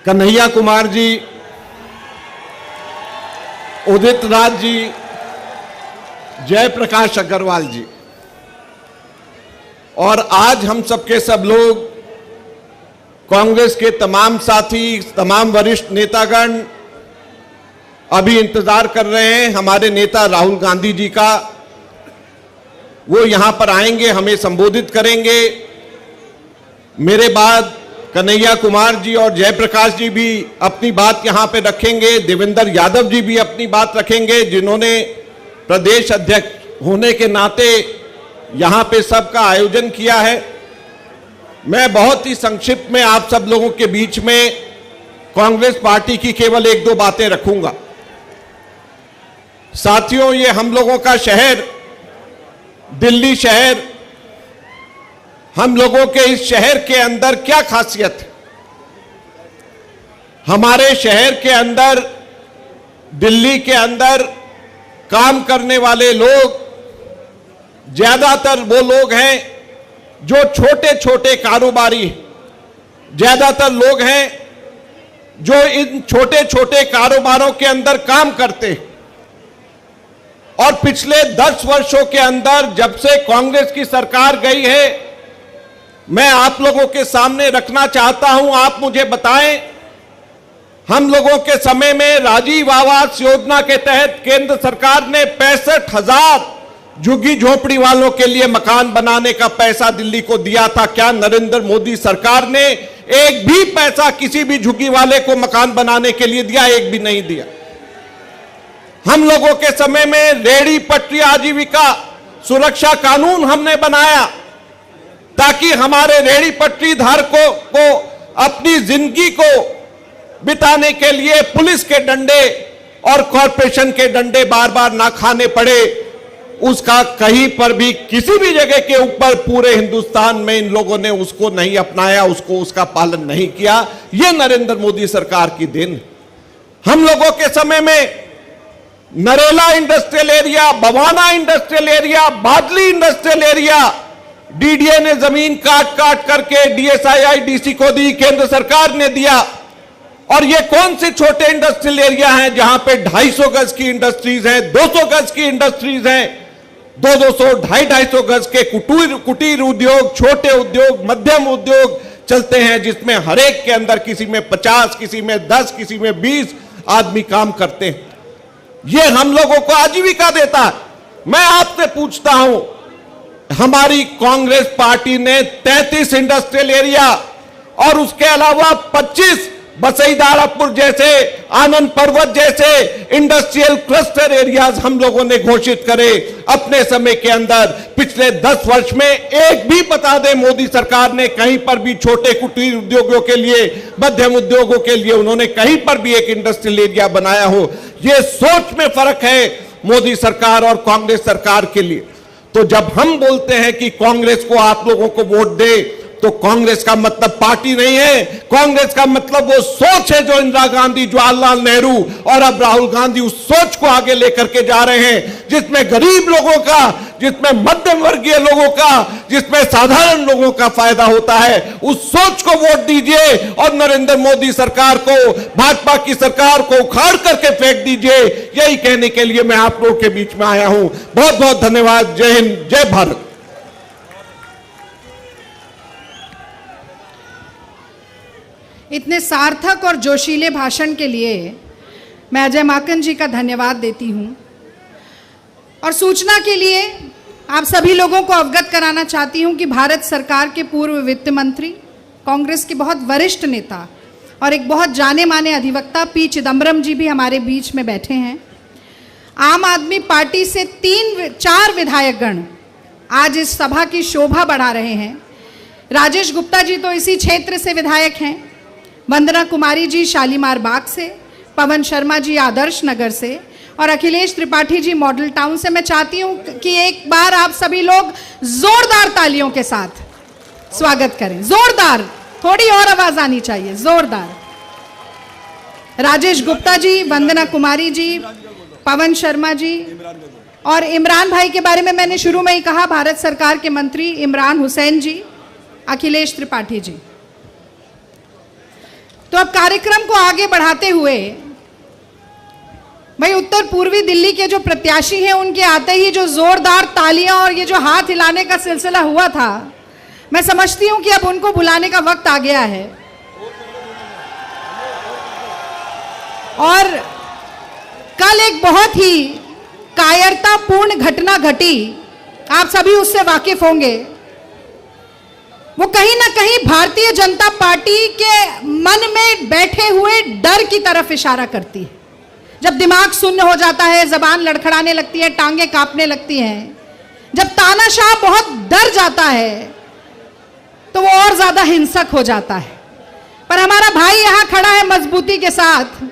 कन्हैया कुमार जी, उदित राज जी, जयप्रकाश अग्रवाल जी और आज हम सबके सब लोग कांग्रेस के तमाम साथी, तमाम वरिष्ठ नेतागण अभी इंतजार कर रहे हैं हमारे नेता राहुल गांधी जी का। वो यहां पर आएंगे, हमें संबोधित करेंगे। मेरे बाद कन्हैया कुमार जी और जयप्रकाश जी भी अपनी बात यहां पे रखेंगे। देवेंद्र यादव जी भी अपनी बात रखेंगे, जिन्होंने प्रदेश अध्यक्ष होने के नाते यहां पे सबका आयोजन किया है। मैं बहुत ही संक्षिप्त में आप सब लोगों के बीच में कांग्रेस पार्टी की केवल एक दो बातें रखूंगा। साथियों, ये हम लोगों का शहर, दिल्ली शहर, हम लोगों के इस शहर के अंदर क्या खासियत है? हमारे शहर के अंदर, दिल्ली के अंदर काम करने वाले लोग ज्यादातर वो लोग हैं जो छोटे छोटे कारोबारी हैं। ज्यादातर लोग हैं जो इन छोटे छोटे कारोबारों के अंदर काम करते हैं। और पिछले 10 वर्षों के अंदर जब से कांग्रेस की सरकार गई है, मैं आप लोगों के सामने रखना चाहता हूं, आप मुझे बताएं, हम लोगों के समय में राजीव आवास योजना के तहत केंद्र सरकार ने 65,000 झुग्गी झोपड़ी वालों के लिए मकान बनाने का पैसा दिल्ली को दिया था। क्या नरेंद्र मोदी सरकार ने एक भी पैसा किसी भी झुग्गी वाले को मकान बनाने के लिए दिया? एक भी नहीं दिया। हम लोगों के समय में रेहड़ी पटरी आजीविका सुरक्षा कानून हमने बनाया ताकि हमारे रेहड़ी पटरी धारकों को अपनी जिंदगी को बिताने के लिए पुलिस के डंडे और कॉरपोरेशन के डंडे बार बार ना खाने पड़े। उसका कहीं पर भी किसी भी जगह के ऊपर पूरे हिंदुस्तान में इन लोगों ने उसको नहीं अपनाया, उसका पालन नहीं किया। यह नरेंद्र मोदी सरकार की देन। हम लोगों के समय में Narela industrial area, Bawana industrial area, Badli industrial area, DDA ने जमीन काट काट करके डीएसआईआईडीसी को दी, केंद्र सरकार ने दिया। और ये कौन से छोटे इंडस्ट्रियल एरिया हैं जहां पे 250 गज की इंडस्ट्रीज हैं, 200 गज की इंडस्ट्रीज हैं, 200, 250 गज के कुटीर उद्योग, छोटे उद्योग, मध्यम उद्योग चलते हैं, जिसमें हर एक के अंदर किसी में 50, किसी में 10, किसी में 20 आदमी काम करते हैं। ये हम लोगों को आजीविका देता है। मैं आपसे पूछता हूं, हमारी कांग्रेस पार्टी ने 33 इंडस्ट्रियल एरिया और उसके अलावा 25 बसईदारापुर जैसे, आनंद पर्वत जैसे इंडस्ट्रियल क्लस्टर एरियाज हम लोगों ने घोषित करे अपने समय के अंदर। पिछले 10 वर्ष में एक भी बता दें मोदी सरकार ने कहीं पर भी छोटे कुटीर उद्योगों के लिए, मध्यम उद्योगों के लिए उन्होंने कहीं पर भी एक इंडस्ट्रियल एरिया बनाया हो? यह सोच में फर्क है मोदी सरकार और कांग्रेस सरकार के लिए। तो जब हम बोलते हैं कि कांग्रेस को आप लोगों को वोट दे, तो कांग्रेस का मतलब पार्टी नहीं है। कांग्रेस का मतलब वो सोच है जो इंदिरा गांधी, जवाहरलाल नेहरू और अब राहुल गांधी उस सोच को आगे लेकर के जा रहे हैं, जिसमें गरीब लोगों का, जिसमें मध्यम वर्गीय लोगों का, जिसमें साधारण लोगों का फायदा होता है। उस सोच को वोट दीजिए और नरेंद्र मोदी सरकार को, भाजपा की सरकार को उखाड़ करके फेंक दीजिए। यही कहने के लिए मैं आप लोगों के बीच में आया हूं। बहुत बहुत धन्यवाद। जय हिंद, जय भारत। इतने सार्थक और जोशीले भाषण के लिए मैं अजय माकन जी का धन्यवाद देती हूं। और सूचना के लिए आप सभी लोगों को अवगत कराना चाहती हूं कि भारत सरकार के पूर्व वित्त मंत्री, कांग्रेस के बहुत वरिष्ठ नेता और एक बहुत जाने माने अधिवक्ता पी चिदम्बरम जी भी हमारे बीच में बैठे हैं। आम आदमी पार्टी से 3-4 विधायकगण आज इस सभा की शोभा बढ़ा रहे हैं। राजेश गुप्ता जी तो इसी क्षेत्र से विधायक हैं, वंदना कुमारी जी शालीमार बाग से, पवन शर्मा जी आदर्श नगर से और अखिलेश त्रिपाठी जी मॉडल टाउन से। मैं चाहती हूं कि एक बार आप सभी लोग जोरदार तालियों के साथ स्वागत करें। जोरदार, थोड़ी और आवाज आनी चाहिए, जोरदार। राजेश गुप्ता जी, वंदना कुमारी जी, पवन शर्मा जी और इमरान भाई के बारे में मैंने शुरू में ही कहा, भारत सरकार के मंत्री इमरान हुसैन जी, अखिलेश त्रिपाठी जी। तो अब कार्यक्रम को आगे बढ़ाते हुए भाई उत्तर पूर्वी दिल्ली के जो प्रत्याशी हैं उनके आते ही जो जोरदार तालियां और ये जो हाथ हिलाने का सिलसिला हुआ था, मैं समझती हूं कि अब उनको बुलाने का वक्त आ गया है। और कल एक बहुत ही कायरतापूर्ण घटना घटी, आप सभी उससे वाकिफ होंगे। वो कहीं ना कहीं भारतीय जनता पार्टी के मन में बैठे हुए डर की तरफ इशारा करती है। जब दिमाग शून्य हो जाता है, जबान लड़खड़ाने लगती है, टांगे कांपने लगती हैं, जब तानाशाह बहुत डर जाता है तो वो और ज्यादा हिंसक हो जाता है। पर हमारा भाई यहां खड़ा है मजबूती के साथ,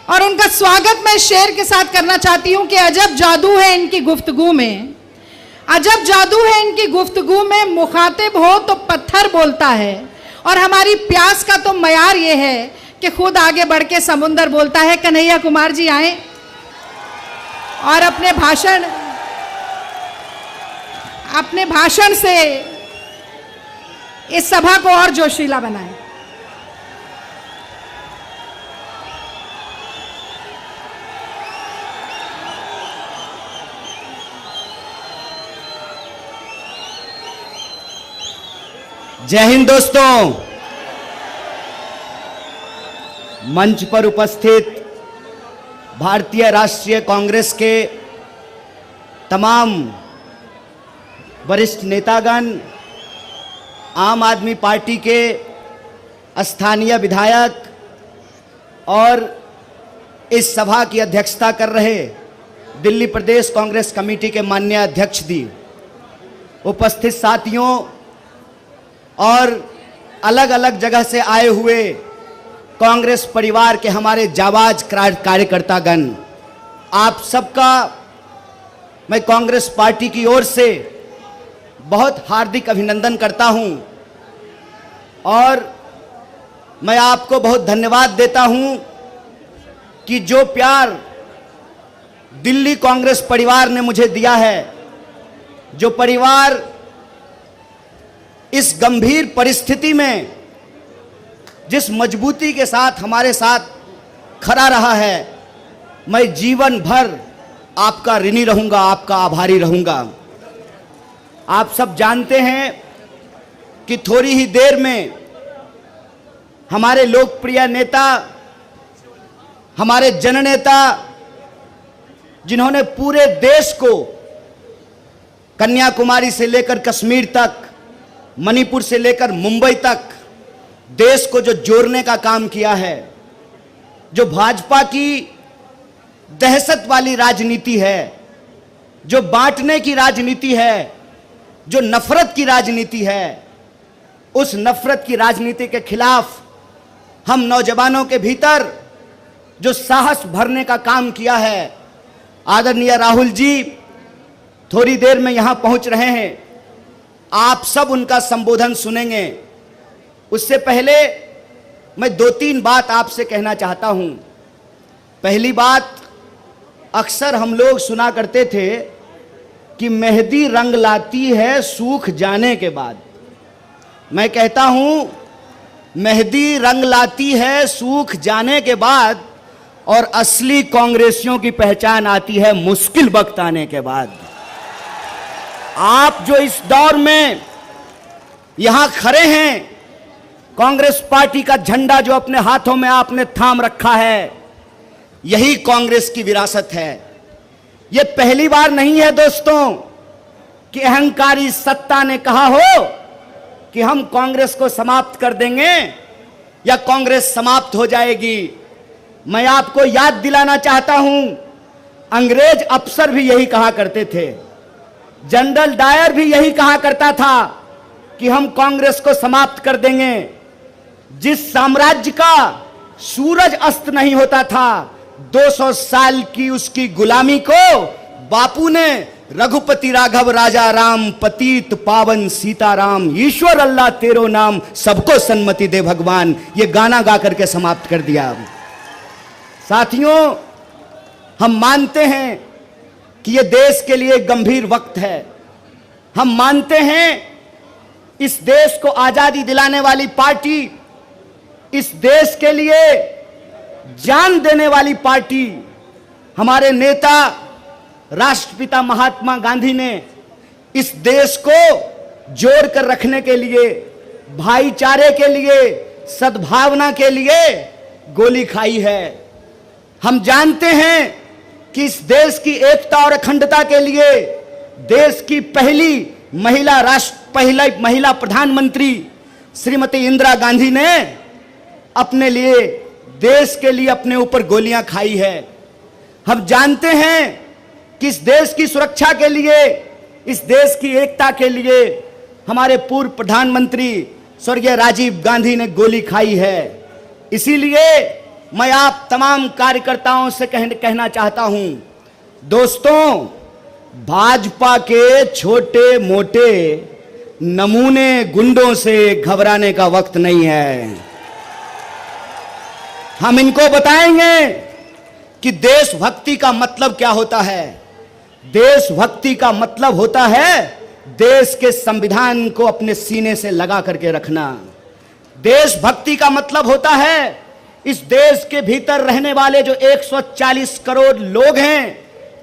और उनका स्वागत मैं शेर के साथ करना चाहती हूं कि अजब जादू है इनकी गुफ्तगू में, अजब जादू है इनकी गुफ्तगू में, मुखातिब हो तो पत्थर बोलता है, और हमारी प्यास का तो मयार ये है कि खुद आगे बढ़ के समुंदर बोलता है। कन्हैया कुमार जी आए और अपने भाषण से इस सभा को और जोशीला बनाएं। जय हिंद दोस्तों। मंच पर उपस्थित भारतीय राष्ट्रीय कांग्रेस के तमाम वरिष्ठ नेतागण, आम आदमी पार्टी के स्थानीय विधायक और इस सभा की अध्यक्षता कर रहे दिल्ली प्रदेश कांग्रेस कमेटी के माननीय अध्यक्ष जी, उपस्थित साथियों और अलग अलग जगह से आए हुए कांग्रेस परिवार के हमारे जाबाज कार्यकर्तागण, आप सबका मैं कांग्रेस पार्टी की ओर से बहुत हार्दिक अभिनंदन करता हूं और मैं आपको बहुत धन्यवाद देता हूं कि जो प्यार दिल्ली कांग्रेस परिवार ने मुझे दिया है, जो परिवार इस गंभीर परिस्थिति में जिस मजबूती के साथ हमारे साथ खड़ा रहा है, मैं जीवन भर आपका ऋणी रहूंगा, आपका आभारी रहूंगा। आप सब जानते हैं कि थोड़ी ही देर में हमारे लोकप्रिय नेता, हमारे जननेता, जिन्होंने पूरे देश को कन्याकुमारी से लेकर कश्मीर तक, मणिपुर से लेकर मुंबई तक देश को जो जोड़ने का काम किया है, जो भाजपा की दहशत वाली राजनीति है, जो बांटने की राजनीति है, जो नफरत की राजनीति है, उस नफरत की राजनीति के खिलाफ हम नौजवानों के भीतर जो साहस भरने का काम किया है, आदरणीय राहुल जी थोड़ी देर में यहां पहुंच रहे हैं, आप सब उनका संबोधन सुनेंगे। उससे पहले मैं 2-3 बात आपसे कहना चाहता हूं। पहली बात, अक्सर हम लोग सुना करते थे कि मेहंदी रंग लाती है सूख जाने के बाद। मैं कहता हूं, मेहंदी रंग लाती है सूख जाने के बाद, और असली कांग्रेसियों की पहचान आती है मुश्किल वक्त आने के बाद। आप जो इस दौर में यहां खड़े हैं, कांग्रेस पार्टी का झंडा जो अपने हाथों में आपने थाम रखा है, यही कांग्रेस की विरासत है। यह पहली बार नहीं है दोस्तों कि अहंकारी सत्ता ने कहा हो कि हम कांग्रेस को समाप्त कर देंगे या कांग्रेस समाप्त हो जाएगी। मैं आपको याद दिलाना चाहता हूं, अंग्रेज अफसर भी यही कहा करते थे, जनरल डायर भी यही कहा करता था कि हम कांग्रेस को समाप्त कर देंगे। जिस साम्राज्य का सूरज अस्त नहीं होता था, 200 साल की उसकी गुलामी को बापू ने रघुपति राघव राजा राम, पतित पावन सीताराम, ईश्वर अल्लाह तेरो नाम, सबको सन्मति दे भगवान, ये गाना गा करके समाप्त कर दिया। साथियों, हम मानते हैं कि ये देश के लिए गंभीर वक्त है। हम मानते हैं इस देश को आजादी दिलाने वाली पार्टी, इस देश के लिए जान देने वाली पार्टी हमारे नेता राष्ट्रपिता महात्मा गांधी ने इस देश को जोड़ कर रखने के लिए, भाईचारे के लिए, सद्भावना के लिए गोली खाई है। हम जानते हैं कि इस देश की एकता और अखंडता के लिए देश की पहली महिला प्रधानमंत्री श्रीमती इंदिरा गांधी ने अपने लिए, देश के लिए अपने ऊपर गोलियां खाई है। हम जानते हैं कि इस देश की सुरक्षा के लिए, इस देश की एकता के लिए हमारे पूर्व प्रधानमंत्री स्वर्गीय राजीव गांधी ने गोली खाई है। इसीलिए मैं आप तमाम कार्यकर्ताओं से कहना चाहता हूं, दोस्तों, भाजपा के छोटे मोटे नमूने गुंडों से घबराने का वक्त नहीं है। हम इनको बताएंगे कि देशभक्ति का मतलब क्या होता है। देशभक्ति का मतलब होता है देश के संविधान को अपने सीने से लगा करके रखना। देशभक्ति का मतलब होता है इस देश के भीतर रहने वाले जो 140 करोड़ लोग हैं,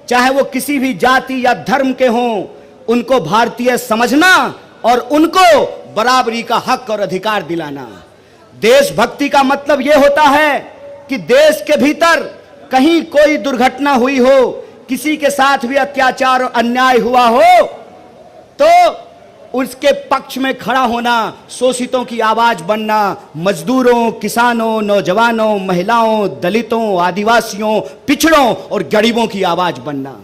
चाहे वो किसी भी जाति या धर्म के हों, उनको भारतीय समझना और उनको बराबरी का हक और अधिकार दिलाना। देशभक्ति का मतलब यह होता है कि देश के भीतर कहीं कोई दुर्घटना हुई हो, किसी के साथ भी अत्याचार और अन्याय हुआ हो, तो उसके पक्ष में खड़ा होना, शोषितों की आवाज बनना, मजदूरों, किसानों, नौजवानों, महिलाओं, दलितों, आदिवासियों, पिछड़ों और गरीबों की आवाज बनना।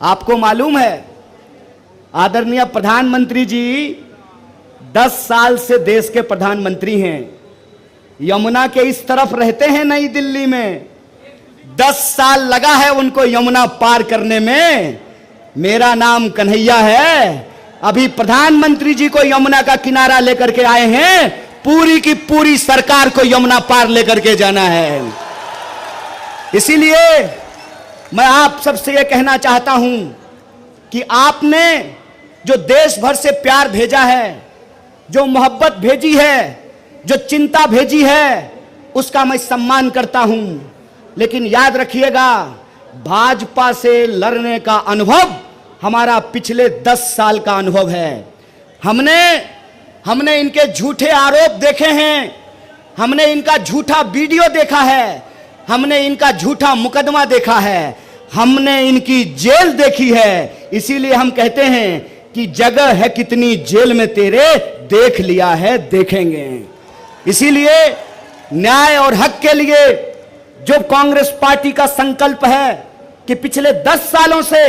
आपको मालूम है आदरणीय प्रधानमंत्री जी 10 साल से देश के प्रधानमंत्री हैं, यमुना के इस तरफ रहते हैं नई दिल्ली में। 10 साल लगा है उनको यमुना पार करने में। मेरा नाम कन्हैया है। अभी प्रधानमंत्री जी को यमुना का किनारा लेकर के आए हैं, पूरी की पूरी सरकार को यमुना पार लेकर के जाना है। इसीलिए मैं आप सबसे यह कहना चाहता हूं कि आपने जो देश भर से प्यार भेजा है, जो मोहब्बत भेजी है, जो चिंता भेजी है, उसका मैं सम्मान करता हूं। लेकिन याद रखिएगा, भाजपा से लड़ने का अनुभव हमारा पिछले 10 साल का अनुभव है। हमने इनके झूठे आरोप देखे हैं, हमने इनका झूठा वीडियो देखा है, हमने इनका झूठा मुकदमा देखा है, हमने इनकी जेल देखी है। इसीलिए हम कहते हैं कि जगह है कितनी जेल में तेरे, देख लिया है देखेंगे। इसीलिए न्याय और हक के लिए जो कांग्रेस पार्टी का संकल्प है कि पिछले 10 सालों से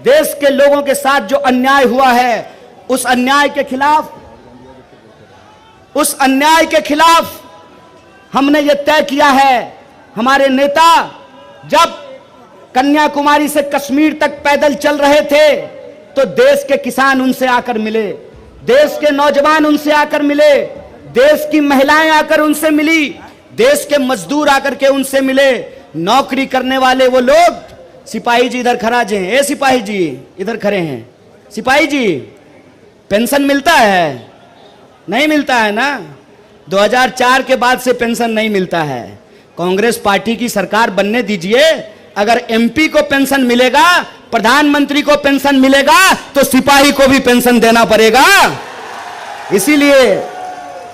देश के लोगों के साथ जो अन्याय हुआ है, उस अन्याय के खिलाफ हमने ये तय किया है। हमारे नेता जब कन्याकुमारी से कश्मीर तक पैदल चल रहे थे तो देश के किसान उनसे आकर मिले, देश के नौजवान उनसे आकर मिले, देश की महिलाएं आकर उनसे मिली, देश के मजदूर आकर के उनसे मिले, नौकरी करने वाले वो लोग। सिपाही जी इधर खड़ा हैं, ए सिपाही जी इधर खड़े हैं। सिपाही जी, पेंशन मिलता है? नहीं मिलता है ना? 2004 के बाद से पेंशन नहीं मिलता है। कांग्रेस पार्टी की सरकार बनने दीजिए, अगर एमपी को पेंशन मिलेगा, प्रधानमंत्री को पेंशन मिलेगा, तो सिपाही को भी पेंशन देना पड़ेगा।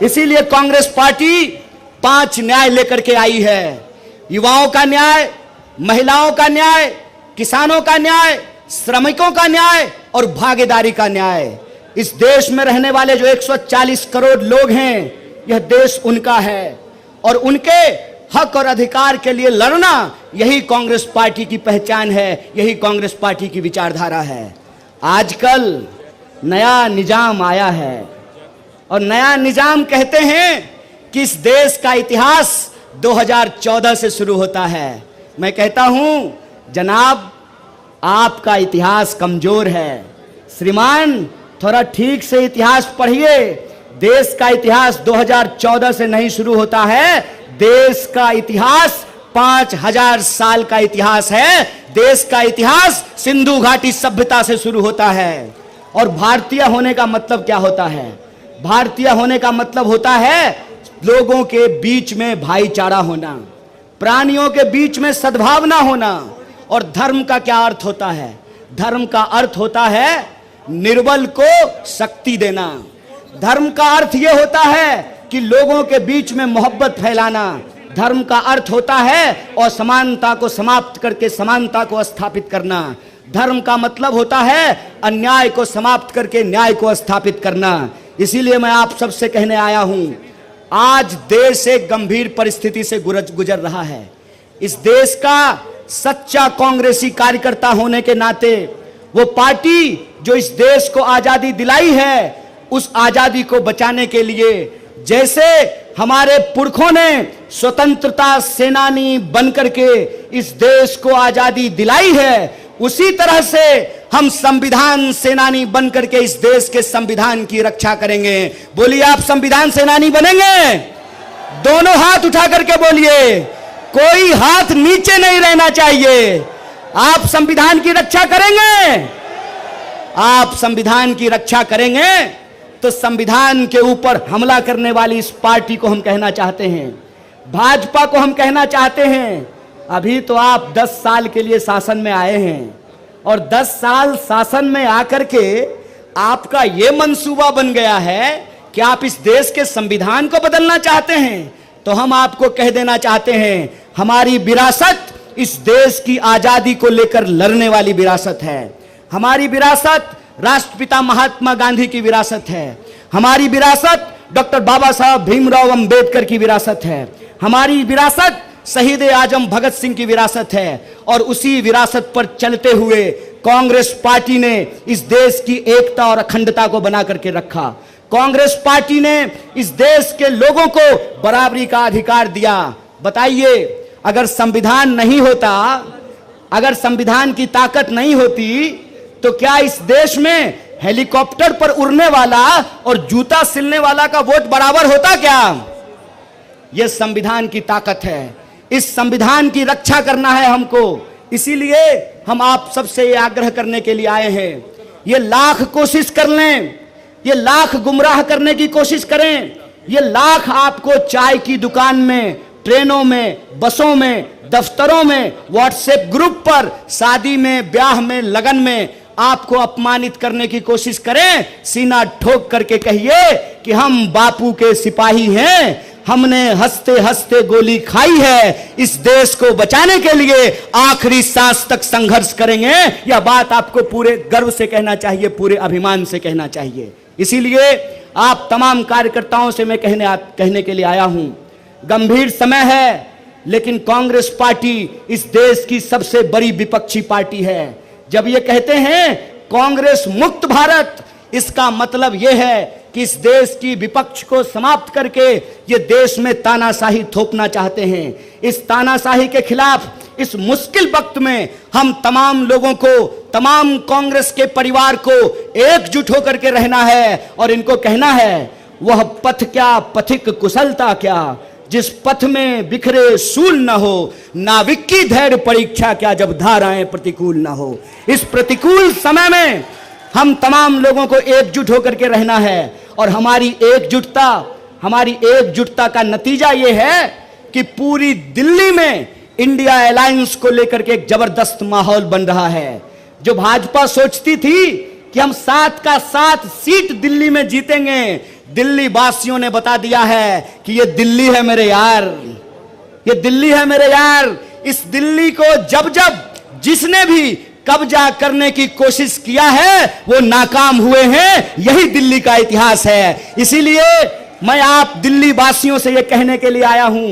इसीलिए कांग्रेस पार्टी 5 न्याय लेकर के आई है। युवाओं का न्याय, महिलाओं का न्याय, किसानों का न्याय, श्रमिकों का न्याय और भागीदारी का न्याय। इस देश में रहने वाले जो 140 करोड़ लोग हैं, यह देश उनका है और उनके हक और अधिकार के लिए लड़ना, यही कांग्रेस पार्टी की पहचान है, यही कांग्रेस पार्टी की विचारधारा है। आजकल नया निजाम आया है और नया निजाम कहते हैं कि इस देश का इतिहास 2014 से शुरू होता है। मैं कहता हूं जनाब, आपका इतिहास कमजोर है। श्रीमान, थोड़ा ठीक से इतिहास पढ़िए। देश का इतिहास 2014 से नहीं शुरू होता है। देश का इतिहास 5000 साल का इतिहास है। देश का इतिहास सिंधु घाटी सभ्यता से शुरू होता है। और भारतीय होने का मतलब क्या होता है? भारतीय होने का मतलब होता है लोगों के बीच में भाईचारा होना, प्राणियों के बीच में सद्भावना होना। और धर्म का क्या अर्थ होता है? धर्म का अर्थ होता है निर्बल को शक्ति देना। धर्म का अर्थ यह होता है कि लोगों के बीच में मोहब्बत फैलाना। धर्म का अर्थ होता है असमानता को समाप्त करके समानता को स्थापित करना। धर्म का मतलब होता है अन्याय को समाप्त करके न्याय को स्थापित करना। इसीलिए मैं आप सबसे कहने आया हूं, आज देश एक गंभीर परिस्थिति से गुजर रहा है। इस देश का सच्चा कांग्रेसी कार्यकर्ता होने के नाते, वो पार्टी जो इस देश को आजादी दिलाई है, उस आजादी को बचाने के लिए जैसे हमारे पुरखों ने स्वतंत्रता सेनानी बनकर के इस देश को आजादी दिलाई है, उसी तरह से हम संविधान सेनानी बनकर के इस देश के संविधान की रक्षा करेंगे। बोलिए, आप संविधान सेनानी बनेंगे? दोनों हाथ उठा करके बोलिए, कोई हाथ नीचे नहीं रहना चाहिए। आप संविधान की रक्षा करेंगे? आप संविधान की रक्षा करेंगे तो संविधान के ऊपर हमला करने वाली इस पार्टी को हम कहना चाहते हैं, भाजपा को हम कहना चाहते हैं, अभी तो आप 10 साल के लिए शासन में आए हैं और 10 साल शासन में आकर के आपका यह मंसूबा बन गया है कि आप इस देश के संविधान को बदलना चाहते हैं। तो हम आपको कह देना चाहते हैं, हमारी विरासत इस देश की आजादी को लेकर लड़ने वाली विरासत है। हमारी विरासत राष्ट्रपिता महात्मा गांधी की विरासत है। हमारी विरासत डॉक्टर बाबा साहब भीमराव अंबेडकर की विरासत है। हमारी विरासत शहीद आजम भगत सिंह की विरासत है। और उसी विरासत पर चलते हुए कांग्रेस पार्टी ने इस देश की एकता और अखंडता को बना करके रखा। कांग्रेस पार्टी ने इस देश के लोगों को बराबरी का अधिकार दिया। बताइए, अगर संविधान नहीं होता, अगर संविधान की ताकत नहीं होती, तो क्या इस देश में हेलीकॉप्टर पर उड़ने वाला और जूता सिलने वाला का वोट बराबर होता क्या? यह संविधान की ताकत है। इस संविधान की रक्षा करना है हमको। इसीलिए हम आप सबसे यह आग्रह करने के लिए आए हैं, ये लाख कोशिश कर लें, ये लाख गुमराह करने की कोशिश करें, ये लाख आपको चाय की दुकान में, ट्रेनों में, बसों में, दफ्तरों में, व्हाट्सएप ग्रुप पर, शादी में, ब्याह में, लगन में आपको अपमानित करने की कोशिश करें, सीना ठोक करके कहिए कि हम बापू के सिपाही हैं, हमने हंसते हंसते गोली खाई है, इस देश को बचाने के लिए आखिरी सांस तक संघर्ष करेंगे। यह बात आपको पूरे गर्व से कहना चाहिए, पूरे अभिमान से कहना चाहिए। इसीलिए आप तमाम कार्यकर्ताओं से मैं कहने के लिए आया हूं, गंभीर समय है, लेकिन कांग्रेस पार्टी इस देश की सबसे बड़ी विपक्षी पार्टी है। जब ये कहते हैं कांग्रेस मुक्त भारत, इसका मतलब यह है कि इस देश की विपक्ष को समाप्त करके ये देश में तानाशाही थोपना चाहते हैं। इस तानाशाही के खिलाफ इस मुश्किल वक्त में हम तमाम लोगों को, तमाम कांग्रेस के परिवार को एकजुट होकर के रहना है और इनको कहना है, वह पथ क्या पथिक कुशलता क्या, जिस पथ में बिखरे सूल न हो, नाविक की धैर्य परीक्षा क्या, जब धाराएं प्रतिकूल न हो। इस प्रतिकूल समय में हम तमाम लोगों को एकजुट होकर के रहना है और हमारी एकजुटता का नतीजा यह है कि पूरी दिल्ली में इंडिया अलायंस को लेकर के एक जबरदस्त माहौल बन रहा है। जो भाजपा सोचती थी कि हम 7 का 7 सीट दिल्ली में जीतेंगे, दिल्ली वासियों ने बता दिया है कि ये दिल्ली है मेरे यार, ये दिल्ली है मेरे यार। इस दिल्ली को जब जब जिसने भी कब्जा करने की कोशिश किया है वो नाकाम हुए हैं, यही दिल्ली का इतिहास है। इसीलिए मैं आप दिल्ली वासियों से ये कहने के लिए आया हूं,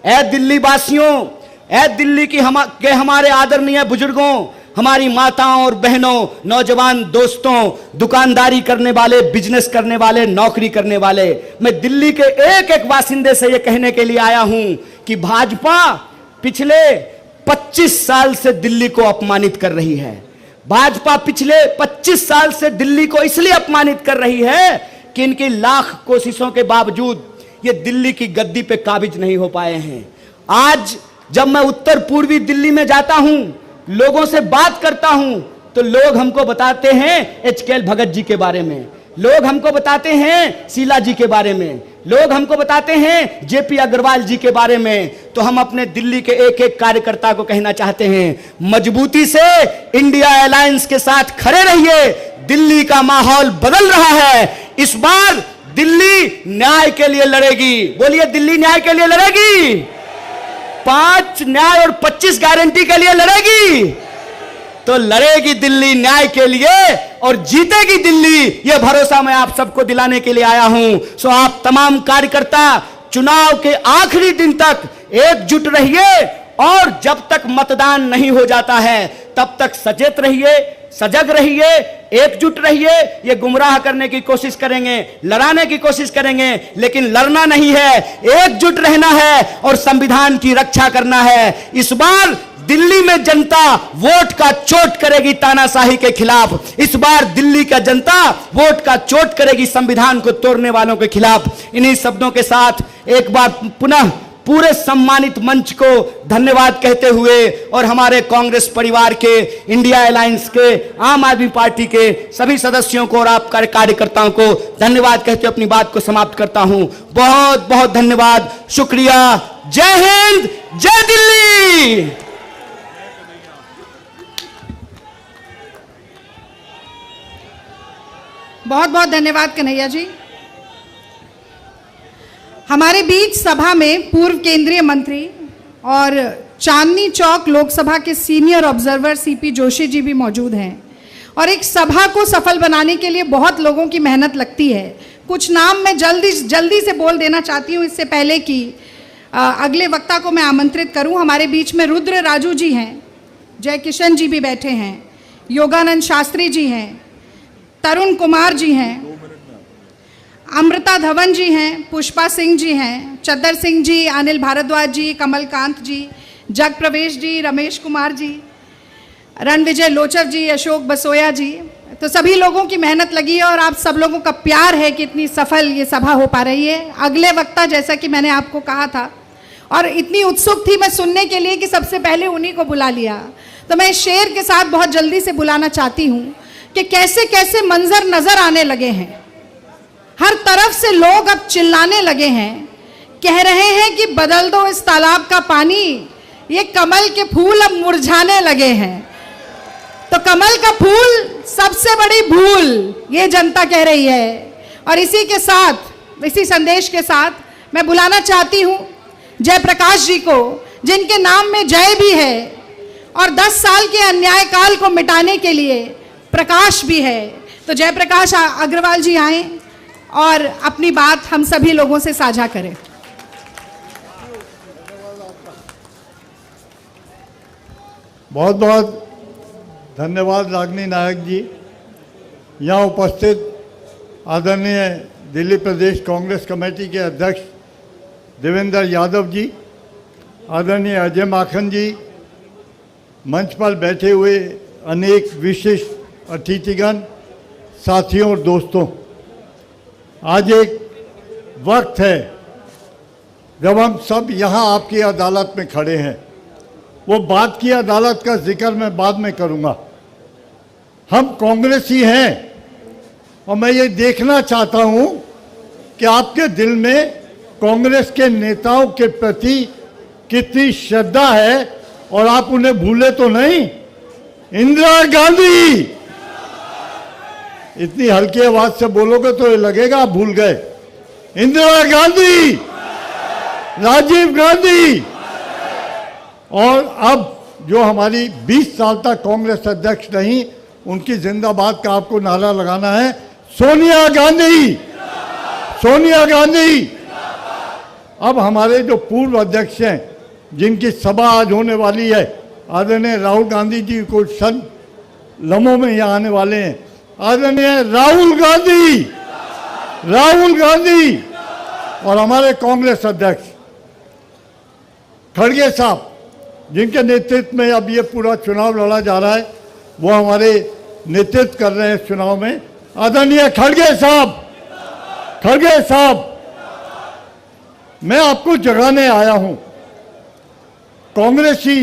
ऐ दिल्ली वासियों, ऐ दिल्ली की हमारे आदरणीय बुजुर्गों, हमारी माताओं और बहनों, नौजवान दोस्तों, दुकानदारी करने वाले, बिजनेस करने वाले, नौकरी करने वाले, मैं दिल्ली के एक एक बासिंदे से यह कहने के लिए आया हूं कि भाजपा पिछले 25 साल से दिल्ली को अपमानित कर रही है। भाजपा पिछले 25 साल से दिल्ली को इसलिए अपमानित कर रही है कि इनकी लाख कोशिशों के बावजूद ये दिल्ली की गद्दी पे काबिज नहीं हो पाए हैं। आज जब मैं उत्तर पूर्वी दिल्ली में जाता हूं, लोगों से बात करता हूं, तो लोग हमको बताते हैं HKL भगत जी के बारे में, लोग हमको बताते हैं शीला जी के बारे में, लोग हमको बताते हैं जेपी अग्रवाल जी के बारे में, तो हम अपने दिल्ली के एक एक कार्यकर्ता को कहना चाहते हैं, मजबूती से इंडिया अलायंस के साथ खड़े रहिए। दिल्ली का माहौल बदल रहा है। इस बार दिल्ली न्याय के लिए लड़ेगी। बोलिए, दिल्ली न्याय के लिए लड़ेगी। 5 न्याय और 25 गारंटी के लिए लड़ेगी। तो लड़ेगी दिल्ली न्याय के लिए और जीतेगी दिल्ली, यह भरोसा मैं आप सबको दिलाने के लिए आया हूं। सो आप तमाम कार्यकर्ता चुनाव के आखिरी दिन तक एकजुट रहिए और जब तक मतदान नहीं हो जाता है तब तक सचेत रहिए, सजग रहिए, एकजुट रहिए। ये गुमराह करने की कोशिश करेंगे, लड़ाने की कोशिश करेंगे, लेकिन लड़ना नहीं है, एकजुट रहना है और संविधान की रक्षा करना है। इस बार दिल्ली में जनता वोट का चोट करेगी तानाशाही के खिलाफ। इस बार दिल्ली का जनता वोट का चोट करेगी संविधान को तोड़ने वालों के खिलाफ। इन्हीं शब्दों के साथ एक बार पुनः पूरे सम्मानित मंच को धन्यवाद कहते हुए और हमारे कांग्रेस परिवार के, इंडिया अलायंस के, आम आदमी पार्टी के सभी सदस्यों को और आप कार्यकर्ताओं को धन्यवाद कहते हुए अपनी बात को समाप्त करता हूं। बहुत बहुत धन्यवाद, शुक्रिया। जय हिंद, जय दिल्ली। बहुत बहुत धन्यवाद कन्हैया जी। हमारे बीच सभा में पूर्व केंद्रीय मंत्री और चांदनी चौक लोकसभा के senior observer CP Joshi ji भी मौजूद हैं। और एक सभा को सफल बनाने के लिए बहुत लोगों की मेहनत लगती है। कुछ नाम मैं जल्दी से बोल देना चाहती हूँ इससे पहले कि अगले वक्ता को मैं आमंत्रित करूँ। हमारे बीच में रुद्र राजू जी हैं, जय किशन जी भी बैठे हैं, योगानंद शास्त्री जी हैं, तरुण कुमार जी हैं, अमृता धवन जी हैं, पुष्पा सिंह जी हैं, चद्दर सिंह जी, अनिल भारद्वाज जी, कमलकांत जी, जग प्रवेश जी, रमेश कुमार जी, रणविजय लोचर जी, अशोक बसोया जी। तो सभी लोगों की मेहनत लगी है और आप सब लोगों का प्यार है कि इतनी सफल ये सभा हो पा रही है। अगले वक्ता जैसा कि मैंने आपको कहा था और इतनी उत्सुक थी मैं सुनने के लिए कि सबसे पहले उन्हीं को बुला लिया। तो मैं इस शेर के साथ बहुत जल्दी से बुलाना चाहती हूँ कि कैसे कैसे मंजर नजर आने लगे हैं। हर तरफ से लोग अब चिल्लाने लगे हैं, कह रहे हैं कि बदल दो इस तालाब का पानी, ये कमल के फूल अब मुरझाने लगे हैं। तो कमल का फूल सबसे बड़ी भूल, ये जनता कह रही है। और इसी के साथ, इसी संदेश के साथ मैं बुलाना चाहती हूँ जयप्रकाश जी को, जिनके नाम में जय भी है और 10 साल के अन्याय काल को मिटाने के लिए प्रकाश भी है। तो जयप्रकाश अग्रवाल जी आए और अपनी बात हम सभी लोगों से साझा करें। बहुत बहुत धन्यवाद रागिनी नायक जी। यहाँ उपस्थित आदरणीय दिल्ली प्रदेश कांग्रेस कमेटी के अध्यक्ष देवेंद्र यादव जी, आदरणीय अजय माखन जी, मंच पर बैठे हुए अनेक विशिष्ट अतिथिगण, साथियों और दोस्तों, आज एक वक्त है जब हम सब यहाँ आपकी अदालत में खड़े हैं। वो बात की अदालत का जिक्र मैं बाद में करूँगा। हम कांग्रेसी हैं और मैं ये देखना चाहता हूँ कि आपके दिल में कांग्रेस के नेताओं के प्रति कितनी श्रद्धा है और आप उन्हें भूले तो नहीं। इंदिरा गांधी, इतनी हल्की आवाज से बोलोगे तो ये लगेगा आप भूल गए। इंदिरा गांधी, राजीव गांधी, और अब जो हमारी 20 साल तक कांग्रेस अध्यक्ष नहीं, उनकी जिंदाबाद का आपको नारा लगाना है, सोनिया गांधी, सोनिया गांधी। अब हमारे जो पूर्व अध्यक्ष हैं, जिनकी सभा आज होने वाली है, आदरणीय राहुल गांधी जी को सन लम्हों में यहाँ आने वाले हैं। आदरणीय राहुल गांधी, राहुल गांधी, और हमारे कांग्रेस अध्यक्ष खड़गे साहब, जिनके नेतृत्व में अब ये पूरा चुनाव लड़ा जा रहा है, वो हमारे नेतृत्व कर रहे हैं इस चुनाव में। आदरणीय खड़गे साहब, खड़गे साहब, मैं आपको जगाने आया हूं। कांग्रेसी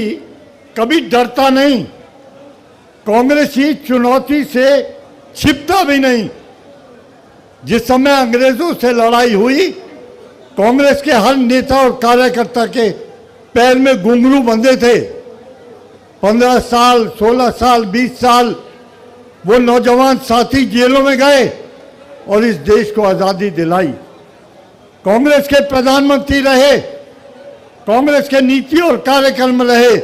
कभी डरता नहीं, कांग्रेसी चुनौती से छिपता भी नहीं। जिस समय अंग्रेजों से लड़ाई हुई, कांग्रेस के हर नेता और कार्यकर्ता के पैर में घुंघरू बंधे थे। 15 साल, 16 साल, 20 साल वो नौजवान साथी जेलों में गए और इस देश को आज़ादी दिलाई। कांग्रेस के प्रधानमंत्री रहे, कांग्रेस के नीति और कार्यक्रम रहे।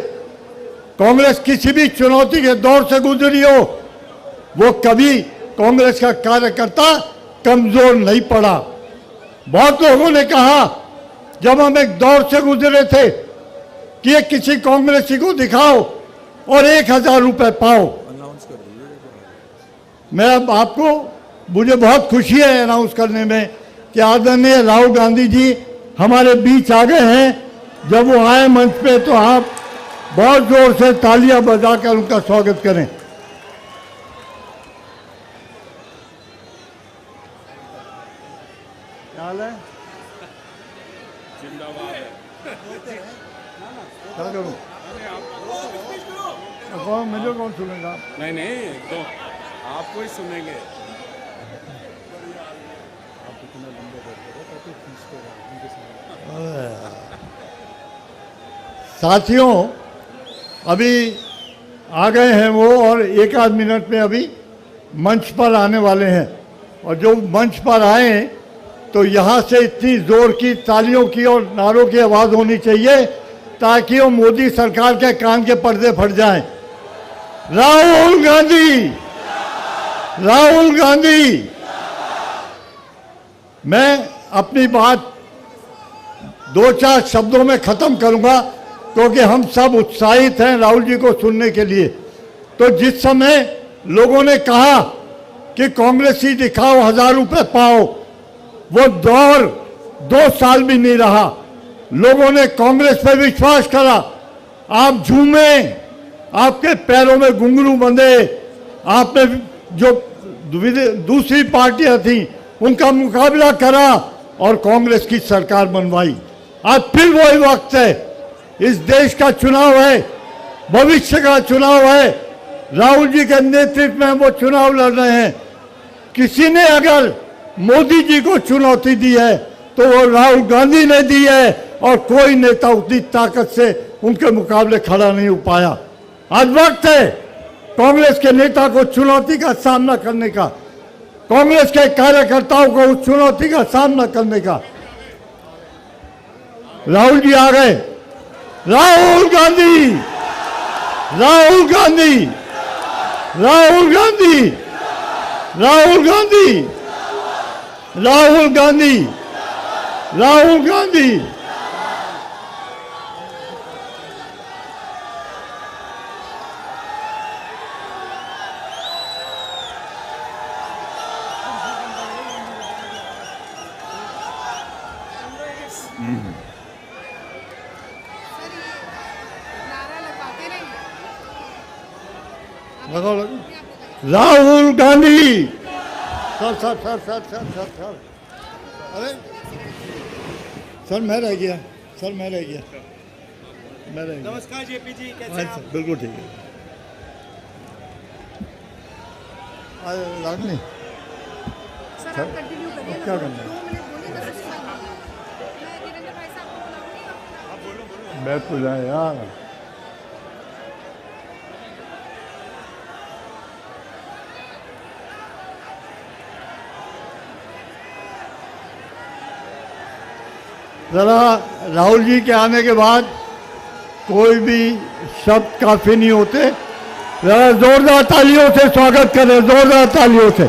कांग्रेस किसी भी चुनौती के दौर से गुजरी हो, वो कभी कांग्रेस का कार्यकर्ता कमजोर नहीं पड़ा। बहुत लोगों ने कहा जब हम एक दौर से गुजरे थे कि ये किसी कांग्रेसी को दिखाओ और 1000 रुपए पाओ। मैं अब आपको, मुझे बहुत खुशी है अनाउंस करने में कि आदरणीय राहुल गांधी जी हमारे बीच आ गए हैं। जब वो आए मंच पे तो आप बहुत जोर से तालियां बजाकर उनका स्वागत करें। क्या हाल है? क्या करूं? कौन मुझे कौन सुनेगा? नहीं तो आपको ही सुनेंगे। साथियों, अभी आ गए हैं वो और 1 मिनट में अभी मंच पर आने वाले हैं। और जो मंच पर आए तो यहाँ से इतनी जोर की तालियों की और नारों की आवाज़ होनी चाहिए ताकि वो मोदी सरकार के कान के पर्दे फट जाएं। राहुल गांधी, राहुल गांधी। मैं अपनी बात 2-4 शब्दों में ख़त्म करूंगा क्योंकि हम सब उत्साहित हैं राहुल जी को सुनने के लिए। तो जिस समय लोगों ने कहा कि कांग्रेसी दिखाओ 1000 रुपए पाओ, वो दौर 2 साल भी नहीं रहा। लोगों ने कांग्रेस पर विश्वास करा। आप झूमे, आपके पैरों में घुंघरू बंधे, आपने जो दूसरी पार्टियां थी उनका मुकाबला करा और कांग्रेस की सरकार बनवाई। आज फिर वही वक्त है, इस देश का चुनाव है, भविष्य का चुनाव है। राहुल जी के नेतृत्व में वो चुनाव लड़ रहे हैं। किसी ने अगर मोदी जी को चुनौती दी है तो वो राहुल गांधी ने दी है और कोई नेता उतनी ताकत से उनके मुकाबले खड़ा नहीं हो पाया। आज वक्त है कांग्रेस के नेता को चुनौती का सामना करने का, कांग्रेस के कार्यकर्ताओं को उस चुनौती का सामना करने का। राहुल जी आ गए। राहुल गांधी, राहुल गांधी, राहुल गांधी, राहुल गांधी, राहुल गांधी, राहुल गांधी। लगाओ लगाओ। राहुल गांधी। सर अरे सर मैं रह गया, सर मैं रह गया, मैं रह गया। नमस्कार जेपी जी, कैसे आप? बिल्कुल ठीक है। रागनी सर आप कंटिन्यू करिए। क्या करना है? 2 मिनट बोलिए, 10 उसके बाद मैं देवेंद्र भाई साहब को बुलाऊंगी। मैं तो जाए यार। ज़रा राहुल जी के आने के बाद कोई भी शब्द काफ़ी नहीं होते। ज़रा जोरदार तालियों से स्वागत करें, जोरदार तालियों से।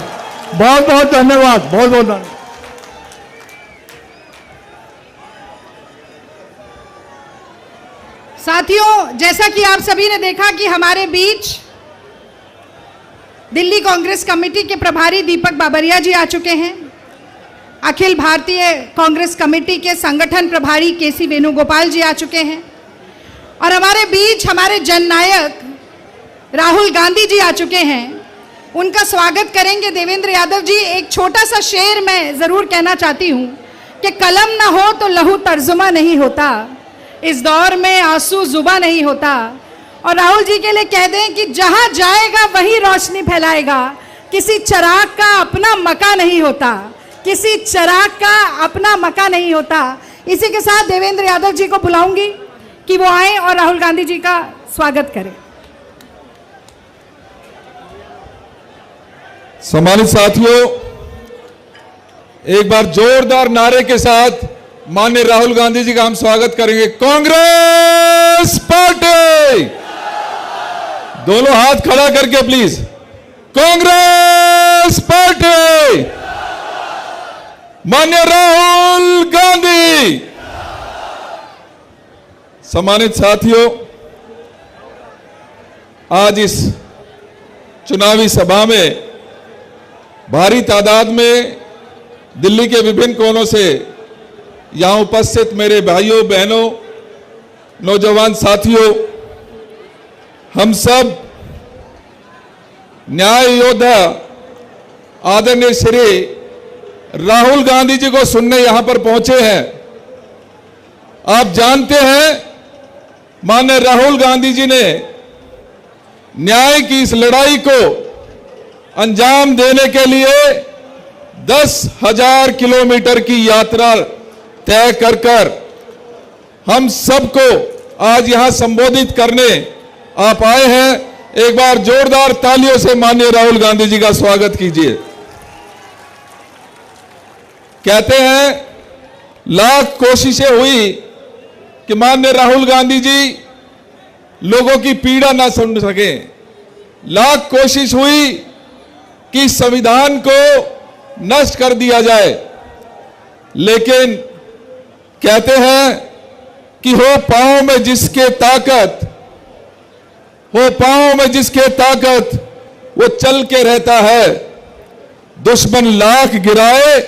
बहुत बहुत धन्यवाद, बहुत बहुत धन्यवाद। साथियों, जैसा कि आप सभी ने देखा कि हमारे बीच दिल्ली कांग्रेस कमेटी के प्रभारी दीपक बाबरिया जी आ चुके हैं। अखिल भारतीय कांग्रेस कमेटी के संगठन प्रभारी केसी वेणुगोपाल जी आ चुके हैं और हमारे बीच हमारे जननायक राहुल गांधी जी आ चुके हैं। उनका स्वागत करेंगे देवेंद्र यादव जी। एक छोटा सा शेर मैं ज़रूर कहना चाहती हूँ कि कलम ना हो तो लहू तर्जुमा नहीं होता, इस दौर में आंसू जुबा नहीं होता। और राहुल जी के लिए कह दें कि जहाँ जाएगा वहीं रोशनी फैलाएगा, किसी चराग का अपना मका नहीं होता। किसी चिराग का अपना मका नहीं होता। इसी के साथ देवेंद्र यादव जी को बुलाऊंगी कि वो आए और राहुल गांधी जी का स्वागत करें। सम्मानित साथियों, एक बार जोरदार नारे के साथ माननीय राहुल गांधी जी का हम स्वागत करेंगे। कांग्रेस पार्टी, दोनों हाथ खड़ा करके प्लीज। कांग्रेस पार्टी, माननीय राहुल गांधी। सम्मानित साथियों, आज इस चुनावी सभा में भारी तादाद में दिल्ली के विभिन्न कोनों से यहां उपस्थित मेरे भाइयों बहनों नौजवान साथियों, हम सब न्याय योद्धा आदरणीय श्री राहुल गांधी जी को सुनने यहां पर पहुंचे हैं। आप जानते हैं माननीय राहुल गांधी जी ने न्याय की इस लड़ाई को अंजाम देने के लिए 10,000 किलोमीटर की यात्रा तय कर हम सबको आज यहां संबोधित करने आप आए हैं। एक बार जोरदार तालियों से माननीय राहुल गांधी जी का स्वागत कीजिए। कहते हैं लाख कोशिशें हुई कि माननीय राहुल गांधी जी लोगों की पीड़ा ना सुन सके, लाख कोशिश हुई कि संविधान को नष्ट कर दिया जाए, लेकिन कहते हैं कि हो पांव में जिसके ताकत, हो पांव में जिसके ताकत वो चल के रहता है, दुश्मन लाख गिराए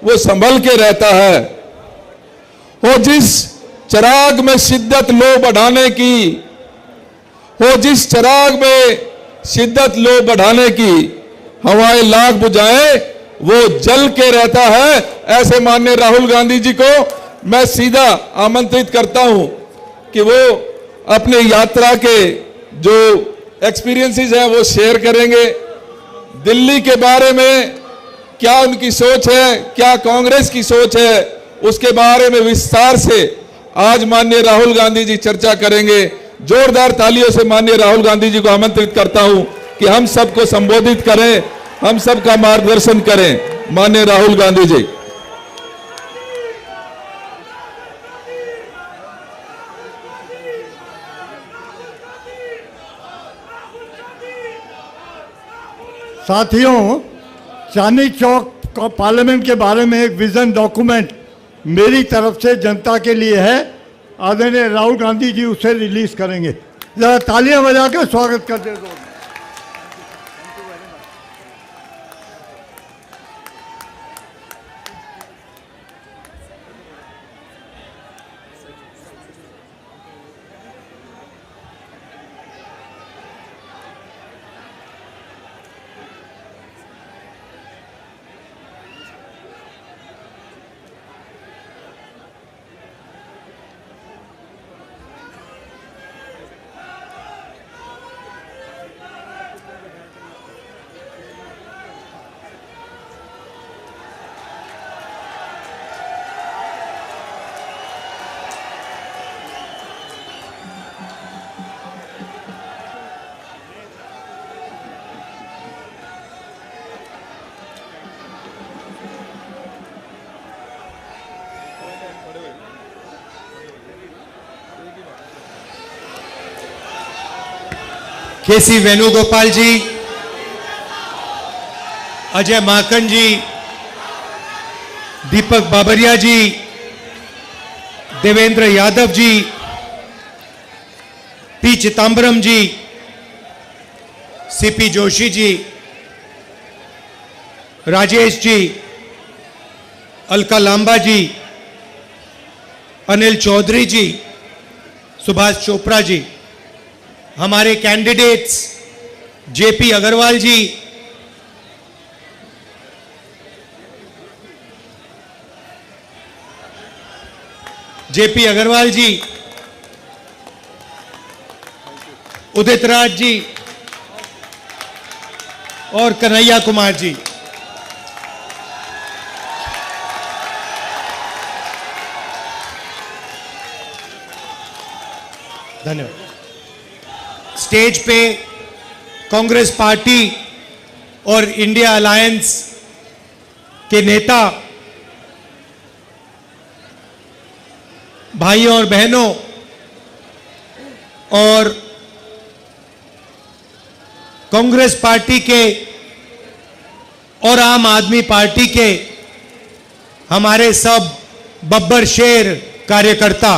वो संभल के रहता है। हो जिस चिराग में शिद्दत लो बढ़ाने की, हो जिस चिराग में शिद्दत लो बढ़ाने की हवाएं लाख बुझाए वो जल के रहता है। ऐसे माननीय राहुल गांधी जी को मैं सीधा आमंत्रित करता हूं कि वो अपने यात्रा के जो एक्सपीरियंसेस हैं वो शेयर करेंगे। दिल्ली के बारे में क्या उनकी सोच है, क्या कांग्रेस की सोच है, उसके बारे में विस्तार से आज माननीय राहुल गांधी जी चर्चा करेंगे। जोरदार तालियों से माननीय राहुल गांधी जी को आमंत्रित करता हूं कि हम सबको संबोधित करें, हम सबका मार्गदर्शन करें। माननीय राहुल गांधी जी। साथियों, चांदनी चौक पार्लियामेंट के बारे में एक विजन डॉक्यूमेंट मेरी तरफ से जनता के लिए है। आदरणीय राहुल गांधी जी उसे रिलीज करेंगे। जरा तालियां बजा के स्वागत कर दे दो। केसी वेणुगोपाल जी, अजय माकन जी, दीपक बाबरिया जी, देवेंद्र यादव जी, पी चिदम्बरम जी, सीपी जोशी जी, राजेश जी, अलका लांबा जी, अनिल चौधरी जी, सुभाष चोपड़ा जी, हमारे कैंडिडेट्स जेपी अग्रवाल जी, उदित राज जी और कन्हैया कुमार जी, धन्यवाद। स्टेज पे कांग्रेस पार्टी और इंडिया अलायंस के नेता, भाइयों और बहनों और कांग्रेस पार्टी के और आम आदमी पार्टी के हमारे सब बब्बर शेर कार्यकर्ता,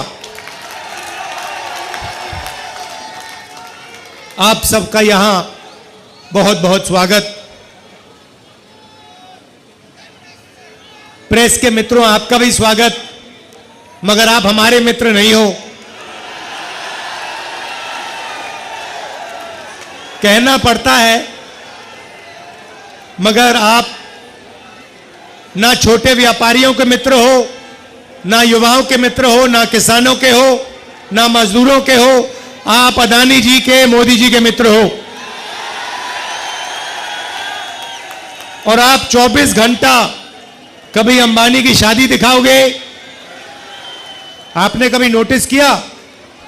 आप सबका यहां बहुत बहुत स्वागत। प्रेस के मित्रों, आपका भी स्वागत, मगर आप हमारे मित्र नहीं हो। कहना पड़ता है, मगर आप ना छोटे व्यापारियों के मित्र हो, ना युवाओं के मित्र हो, ना किसानों के हो, ना मजदूरों के हो। आप अदानी जी के, मोदी जी के मित्र हो। और आप 24 घंटा कभी अंबानी की शादी दिखाओगे? आपने कभी नोटिस किया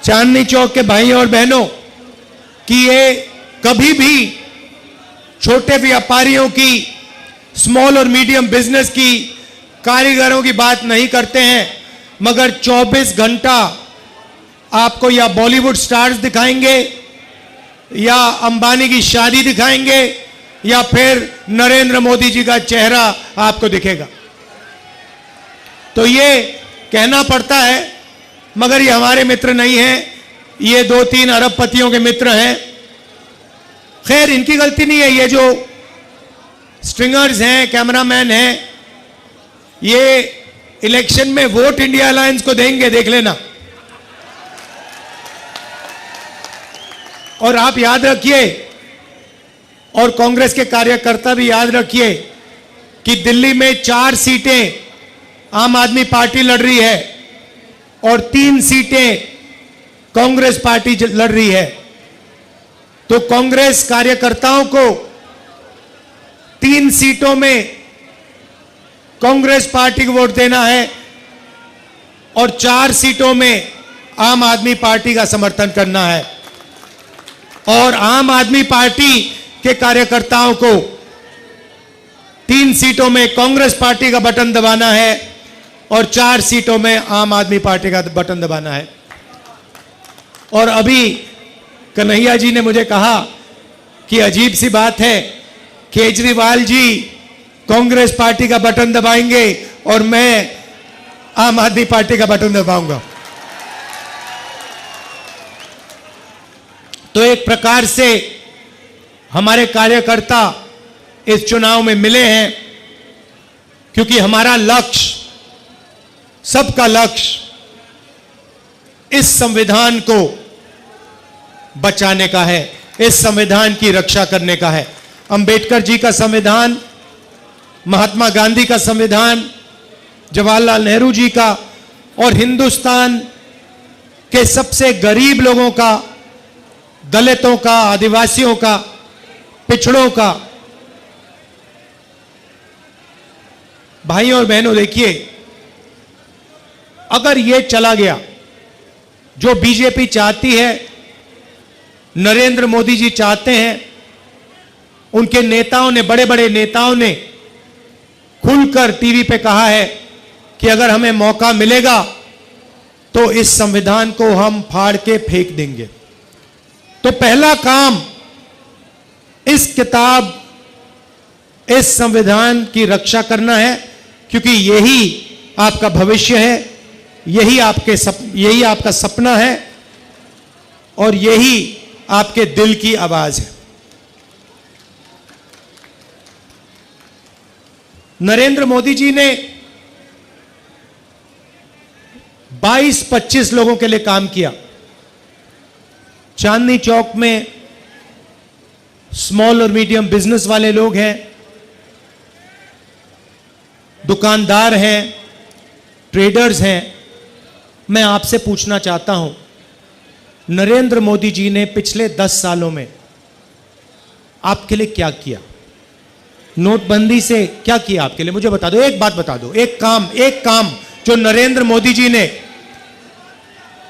चांदनी चौक के भाइयों और बहनों कि ये कभी भी छोटे व्यापारियों की, स्मॉल और मीडियम बिजनेस की, कारीगरों की बात नहीं करते हैं, मगर 24 घंटा आपको या बॉलीवुड स्टार्स दिखाएंगे, या अंबानी की शादी दिखाएंगे, या फिर नरेंद्र मोदी जी का चेहरा आपको दिखेगा। तो ये कहना पड़ता है, मगर ये हमारे मित्र नहीं हैं, ये 2-3 अरबपतियों के मित्र हैं। खैर, इनकी गलती नहीं है। ये जो स्ट्रिंगर्स हैं, कैमरामैन हैं, ये इलेक्शन में वोट इंडिया अलायंस को देंगे, देख लेना। और आप याद रखिए, और कांग्रेस के कार्यकर्ता भी याद रखिए, कि दिल्ली में 4 सीटें आम आदमी पार्टी लड़ रही है और 3 सीटें कांग्रेस पार्टी लड़ रही है। तो कांग्रेस कार्यकर्ताओं को 3 सीटों में कांग्रेस पार्टी को वोट देना है और 4 सीटों में आम आदमी पार्टी का समर्थन करना है। और आम आदमी पार्टी के कार्यकर्ताओं को 3 सीटों में कांग्रेस पार्टी का बटन दबाना है और 4 सीटों में आम आदमी पार्टी का बटन दबाना है। और अभी कन्हैया जी ने मुझे कहा कि अजीब सी बात है, केजरीवाल जी कांग्रेस पार्टी का बटन दबाएंगे और मैं आम आदमी पार्टी का बटन दबाऊंगा। तो एक प्रकार से हमारे कार्यकर्ता इस चुनाव में मिले हैं, क्योंकि हमारा लक्ष्य, सबका लक्ष्य इस संविधान को बचाने का है, इस संविधान की रक्षा करने का है। अंबेडकर जी का संविधान, महात्मा गांधी का संविधान, जवाहरलाल नेहरू जी का, और हिंदुस्तान के सबसे गरीब लोगों का, दलितों का, आदिवासियों का, पिछड़ों का। भाइयों और बहनों, देखिए, अगर ये चला गया जो बीजेपी चाहती है, नरेंद्र मोदी जी चाहते हैं, उनके नेताओं ने, बड़े बड़े नेताओं ने खुलकर टीवी पे कहा है कि अगर हमें मौका मिलेगा तो इस संविधान को हम फाड़ के फेंक देंगे। तो पहला काम इस किताब, इस संविधान की रक्षा करना है, क्योंकि यही आपका भविष्य है, यही आपका सपना है और यही आपके दिल की आवाज है। नरेंद्र मोदी जी ने 22-25 लोगों के लिए काम किया। चांदनी चौक में स्मॉल और मीडियम बिजनेस वाले लोग हैं, दुकानदार हैं, ट्रेडर्स हैं। मैं आपसे पूछना चाहता हूं, नरेंद्र मोदी जी ने पिछले 10 सालों में आपके लिए क्या किया? नोटबंदी से क्या किया आपके लिए? मुझे बता दो, एक बात बता दो, एक काम जो नरेंद्र मोदी जी ने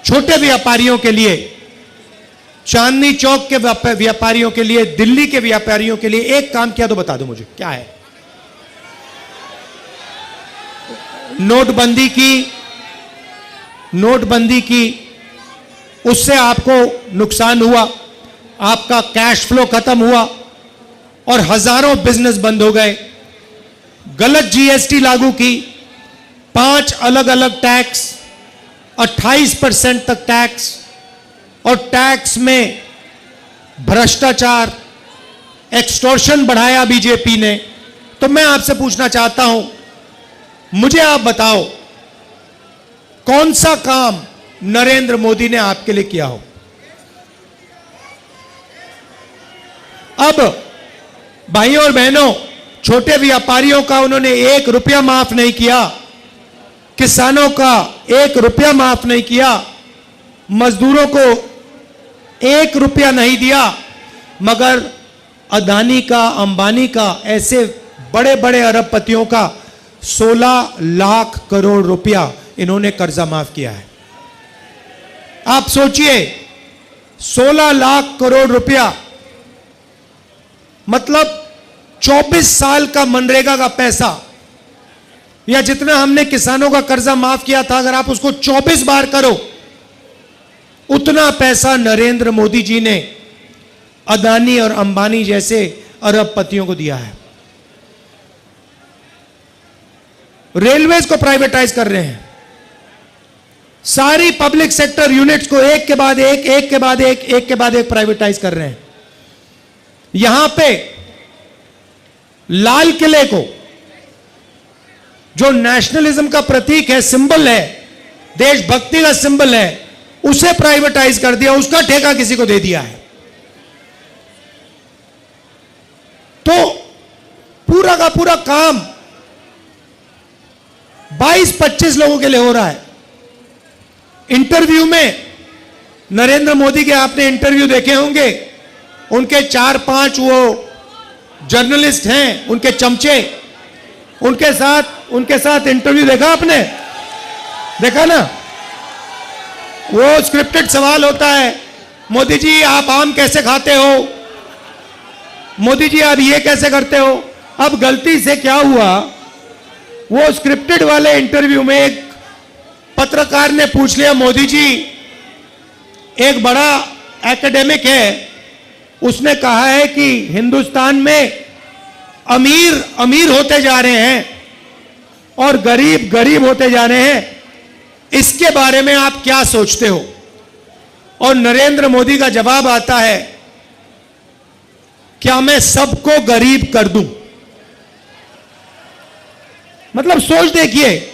छोटे व्यापारियों के लिए, चांदनी चौक के व्यापारियों के लिए, दिल्ली के व्यापारियों के लिए एक काम किया तो बता दो मुझे, क्या है? नोटबंदी की उससे आपको नुकसान हुआ, आपका कैश फ्लो खत्म हुआ और हजारों बिजनेस बंद हो गए। गलत जीएसटी लागू की, 5 अलग अलग टैक्स, 28% तक टैक्स, और टैक्स में भ्रष्टाचार, एक्सटॉर्शन बढ़ाया बीजेपी ने। तो मैं आपसे पूछना चाहता हूं, मुझे आप बताओ कौन सा काम नरेंद्र मोदी ने आपके लिए किया हो? अब भाइयों और बहनों, छोटे व्यापारियों का उन्होंने 1 रुपया माफ नहीं किया, किसानों का 1 रुपया माफ नहीं किया, मजदूरों को 1 रुपया नहीं दिया, मगर अदानी का, अंबानी का, ऐसे बड़े बड़े अरबपतियों का 16 लाख करोड़ रुपया इन्होंने कर्जा माफ किया है। आप सोचिए, 16 लाख करोड़ रुपया मतलब 24 साल का मनरेगा का पैसा, या जितना हमने किसानों का कर्जा माफ किया था, अगर आप उसको 24 बार करो, उतना पैसा नरेंद्र मोदी जी ने अदानी और अंबानी जैसे अरबपतियों को दिया है। रेलवेज को प्राइवेटाइज कर रहे हैं, सारी पब्लिक सेक्टर यूनिट्स को एक के बाद एक प्राइवेटाइज कर रहे हैं। यहां पे लाल किले को, जो नेशनलिज्म का प्रतीक है, सिंबल है, देशभक्ति का सिंबल है, उसे प्राइवेटाइज कर दिया, उसका ठेका किसी को दे दिया है। तो पूरा का पूरा काम 22-25 लोगों के लिए हो रहा है। इंटरव्यू में नरेंद्र मोदी के आपने इंटरव्यू देखे होंगे, उनके 4-5 वो जर्नलिस्ट हैं, उनके चमचे, उनके साथ इंटरव्यू देखा आपने? देखा ना? वो स्क्रिप्टेड सवाल होता है, मोदी जी आप आम कैसे खाते हो, मोदी जी आप ये कैसे करते हो। अब गलती से क्या हुआ, वो स्क्रिप्टेड वाले इंटरव्यू में एक पत्रकार ने पूछ लिया, मोदी जी एक बड़ा एकेडमिक है, उसने कहा है कि हिंदुस्तान में अमीर अमीर होते जा रहे हैं और गरीब गरीब होते जा रहे हैं, इसके बारे में आप क्या सोचते हो? और नरेंद्र मोदी का जवाब आता है, क्या मैं सबको गरीब कर दूं? मतलब सोच देखिए,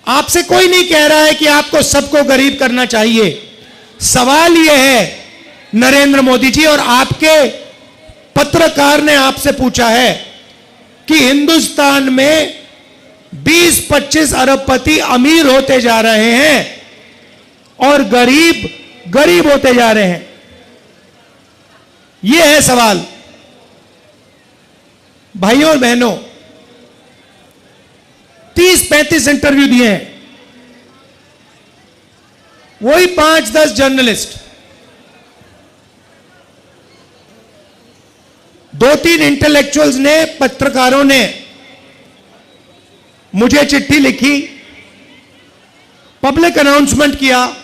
आपसे कोई नहीं कह रहा है कि आपको सबको गरीब करना चाहिए। सवाल यह है, नरेंद्र मोदी जी और आपके पत्रकार ने आपसे पूछा है कि हिंदुस्तान में 20-25 अरबपति अमीर होते जा रहे हैं और गरीब गरीब होते जा रहे हैं। यह है सवाल। भाइयों और बहनों, 30-35 इंटरव्यू दिए हैं, वही 5-10 जर्नलिस्ट, 2-3 इंटेलेक्चुअल्स ने, पत्रकारों ने मुझे चिट्ठी लिखी, पब्लिक अनाउंसमेंट किया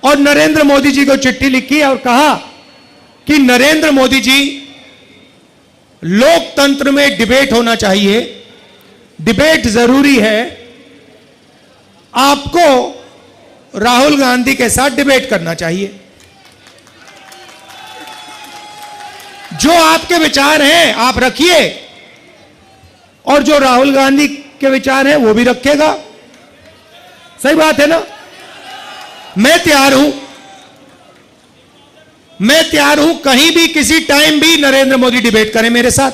और नरेंद्र मोदी जी को चिट्ठी लिखी और कहा कि नरेंद्र मोदी जी, लोकतंत्र में डिबेट होना चाहिए, डिबेट जरूरी है, आपको राहुल गांधी के साथ डिबेट करना चाहिए। जो आपके विचार हैं आप रखिए और जो राहुल गांधी के विचार हैं वो भी रखेगा। सही बात है ना? मैं तैयार हूं कहीं भी किसी टाइम भी नरेंद्र मोदी डिबेट करें मेरे साथ।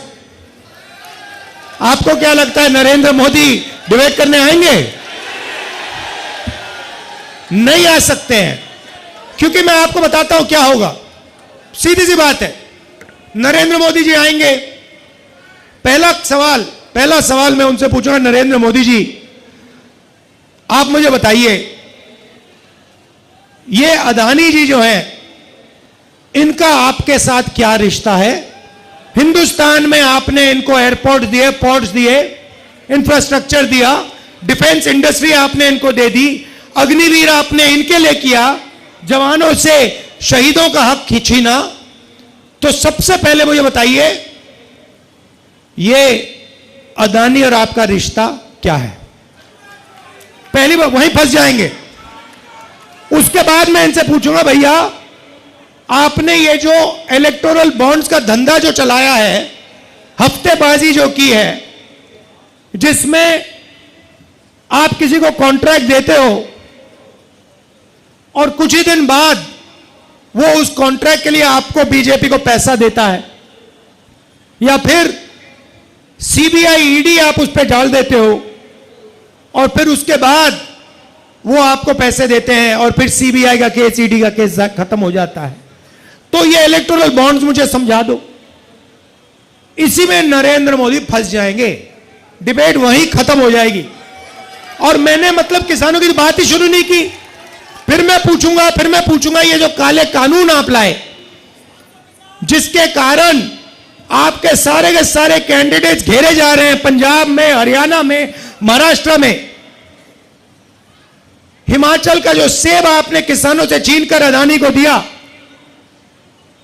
आपको क्या लगता है नरेंद्र मोदी डिबेट करने आएंगे? नहीं आ सकते हैं, क्योंकि मैं आपको बताता हूं क्या होगा। सीधी सी बात है, नरेंद्र मोदी जी आएंगे, पहला सवाल मैं उनसे पूछूंगा, नरेंद्र मोदी जी आप मुझे बताइए ये अदानी जी जो हैं, इनका आपके साथ क्या रिश्ता है? हिंदुस्तान में आपने इनको एयरपोर्ट दिए, पोर्ट्स दिए, इंफ्रास्ट्रक्चर दिया, डिफेंस इंडस्ट्री आपने इनको दे दी, अग्निवीर आपने इनके लिए किया, जवानों से शहीदों का हक खींचीना। तो सबसे पहले मुझे बताइए, ये अदानी और आपका रिश्ता क्या है? पहली बार वहीं फंस जाएंगे। उसके बाद मैं इनसे पूछूंगा, भैया आपने ये जो इलेक्टोरल बॉन्ड्स का धंधा जो चलाया है, हफ्तेबाजी जो की है, जिसमें आप किसी को कॉन्ट्रैक्ट देते हो और कुछ ही दिन बाद वो उस कॉन्ट्रैक्ट के लिए आपको बीजेपी को पैसा देता है, या फिर सीबीआई ईडी आप उस पर डाल देते हो और फिर उसके बाद वो आपको पैसे देते हैं और फिर सीबीआई का केस, ईडी का केस खत्म हो जाता है। तो ये इलेक्टोरल बॉन्ड्स मुझे समझा दो। इसी में नरेंद्र मोदी फंस जाएंगे, डिबेट वहीं खत्म हो जाएगी। और मैंने मतलब किसानों की बात ही शुरू नहीं की। फिर मैं पूछूंगा ये जो काले कानून आप लाए, जिसके कारण आपके सारे के सारे कैंडिडेट्स घेरे जा रहे हैं, पंजाब में, हरियाणा में, महाराष्ट्र में। हिमाचल का जो सेब आपने किसानों से छीनकर अदानी को दिया,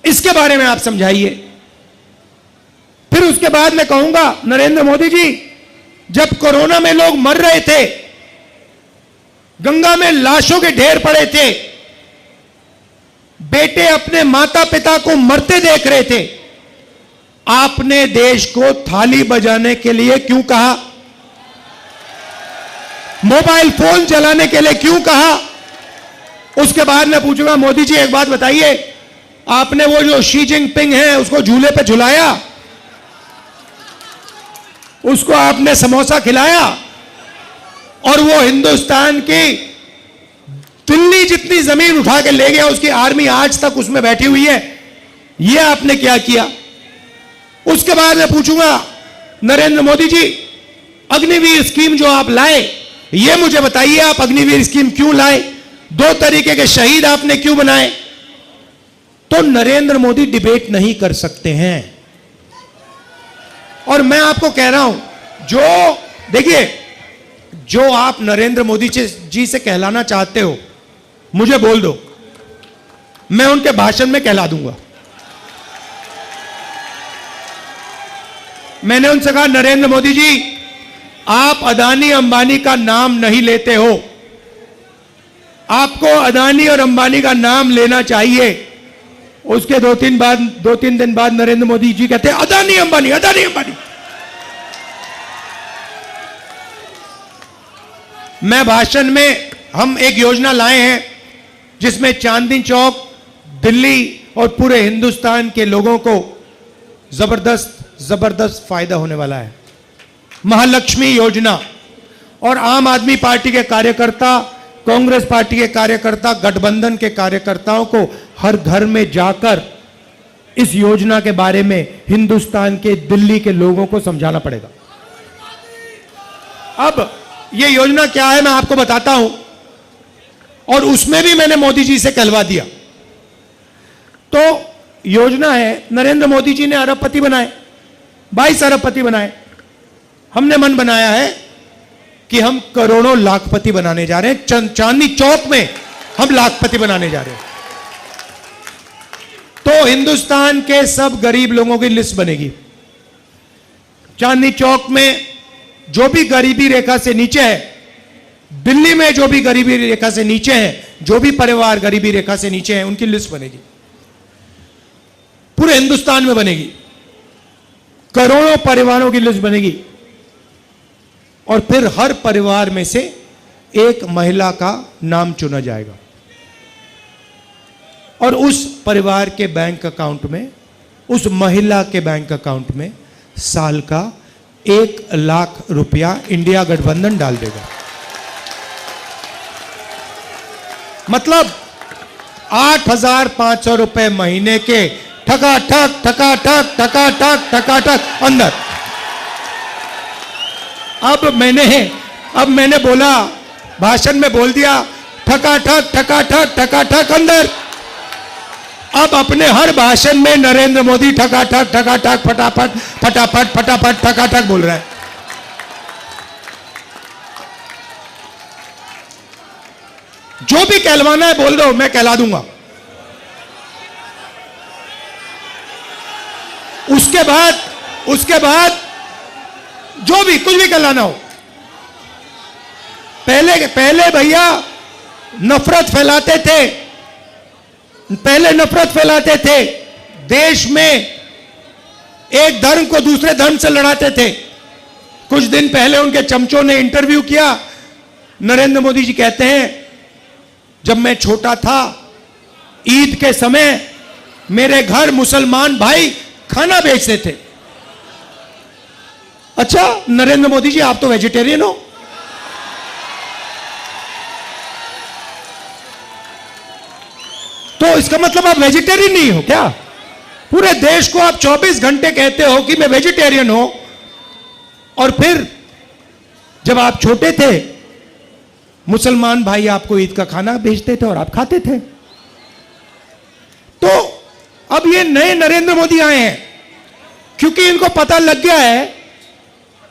इसके बारे में आप समझाइए। फिर उसके बाद मैं कहूंगा, नरेंद्र मोदी जी, जब कोरोना में लोग मर रहे थे, गंगा में लाशों के ढेर पड़े थे, बेटे अपने माता पिता को मरते देख रहे थे, आपने देश को थाली बजाने के लिए क्यों कहा? मोबाइल फोन चलाने के लिए क्यों कहा? उसके बाद मैं पूछूंगा, मोदी जी एक बात बताइए, आपने वो जो शी जिनपिंग है उसको झूले पे झुलाया, उसको आपने समोसा खिलाया, और वो हिंदुस्तान की दिल्ली जितनी जमीन उठा के ले गया, उसकी आर्मी आज तक उसमें बैठी हुई है। ये आपने क्या किया? उसके बाद मैं पूछूंगा, नरेंद्र मोदी जी, अग्निवीर स्कीम जो आप लाए, ये मुझे बताइए, आप अग्निवीर स्कीम क्यों लाए? 2 तरीके के शहीद आपने क्यों बनाए? तो नरेंद्र मोदी डिबेट नहीं कर सकते हैं। और मैं आपको कह रहा हूं, जो देखिए, जो आप नरेंद्र मोदी जी से कहलाना चाहते हो, मुझे बोल दो, मैं उनके भाषण में कहला दूंगा। मैंने उनसे कहा, नरेंद्र मोदी जी, आप अदानी अंबानी का नाम नहीं लेते हो, आपको अदानी और अंबानी का नाम लेना चाहिए। उसके 2-3 दिन बाद नरेंद्र मोदी जी कहते हैं, अदानी अंबानी, अदानी अंबानी। मैं भाषण में, हम एक योजना लाए हैं जिसमें चांदनी चौक, दिल्ली और पूरे हिंदुस्तान के लोगों को जबरदस्त फायदा होने वाला है। महालक्ष्मी योजना। और आम आदमी पार्टी के कार्यकर्ता, कांग्रेस पार्टी के कार्यकर्ता, गठबंधन के कार्यकर्ताओं को हर घर में जाकर इस योजना के बारे में हिंदुस्तान के, दिल्ली के लोगों को समझाना पड़ेगा। अब ये योजना क्या है मैं आपको बताता हूं, और उसमें भी मैंने मोदी जी से कहलवा दिया। तो योजना है, नरेंद्र मोदी जी ने अरबपति बनाए, 22 अरबपति बनाए। हमने मन बनाया है कि हम करोड़ों लाखपति बनाने जा रहे हैं। चांदनी चौक में हम लाखपति बनाने जा रहे हैं। तो हिंदुस्तान के सब गरीब लोगों की लिस्ट बनेगी। चांदनी चौक में जो भी गरीबी रेखा से नीचे है, दिल्ली में जो भी गरीबी रेखा से नीचे है, जो भी परिवार गरीबी रेखा से नीचे है, उनकी लिस्ट बनेगी। पूरे हिंदुस्तान में बनेगी, करोड़ों परिवारों की लिस्ट बनेगी। और फिर हर परिवार में से एक महिला का नाम चुना जाएगा, और उस परिवार के बैंक अकाउंट में, उस महिला के बैंक अकाउंट में साल का 1 लाख रुपया इंडिया गठबंधन डाल देगा। मतलब 8,500 रुपए महीने के ठका ठक अंदर। अब मैंने बोला, भाषण में बोल दिया ठकाठक ठकाठक ठकाठक अंदर। अब अपने हर भाषण में नरेंद्र मोदी ठकाठक ठकाठक फटाफट फटाफट फटाफट ठकाठक बोल रहा है। जो भी कहलवाना है बोल दो, मैं कहला दूंगा। उसके बाद जो भी कुछ भी कहलाना हो, पहले भैया नफरत फैलाते थे, देश में एक धर्म को दूसरे धर्म से लड़ाते थे। कुछ दिन पहले उनके चमचों ने इंटरव्यू किया। नरेंद्र मोदी जी कहते हैं, जब मैं छोटा था, ईद के समय मेरे घर मुसलमान भाई खाना बेचते थे। अच्छा नरेंद्र मोदी जी, आप तो वेजिटेरियन हो। तो इसका मतलब आप वेजिटेरियन नहीं हो क्या? पूरे देश को आप 24 घंटे कहते हो कि मैं वेजिटेरियन हूं, और फिर जब आप छोटे थे, मुसलमान भाई आपको ईद का खाना भेजते थे और आप खाते थे। तो अब ये नए नरेंद्र मोदी आए हैं, क्योंकि इनको पता लग गया है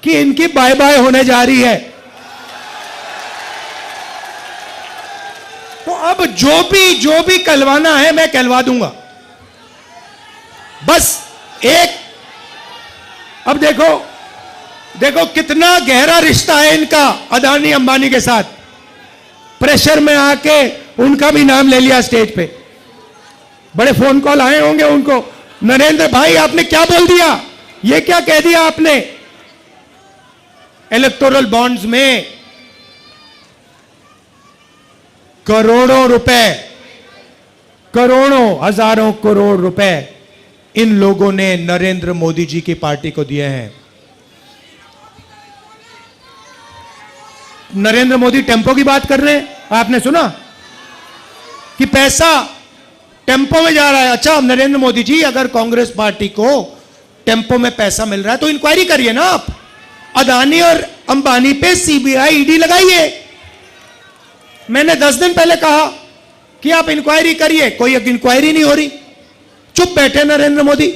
कि इनकी बाय बाय होने जा रही है। तो अब जो भी कहलवाना है मैं कहलवा दूंगा। बस एक, अब देखो कितना गहरा रिश्ता है इनका अदानी अंबानी के साथ। प्रेशर में आके उनका भी नाम ले लिया स्टेज पे। बड़े फोन कॉल आए होंगे उनको, नरेंद्र भाई आपने क्या बोल दिया, ये क्या कह दिया आपने। इलेक्टोरल बॉन्ड्स में करोड़ों रुपए, करोड़ों हजारों करोड़ रुपए इन लोगों ने नरेंद्र मोदी जी की पार्टी को दिए हैं। नरेंद्र मोदी टेम्पो की बात कर रहे हैं, आपने सुना कि पैसा टेम्पो में जा रहा है। अच्छा नरेंद्र मोदी जी, अगर कांग्रेस पार्टी को टेम्पो में पैसा मिल रहा है तो इंक्वायरी करिए ना आप। अदानी और अंबानी पे सीबीआई ईडी लगाइए। मैंने 10 दिन पहले कहा कि आप इंक्वायरी करिए, कोई इंक्वायरी नहीं हो रही, चुप बैठे नरेंद्र मोदी।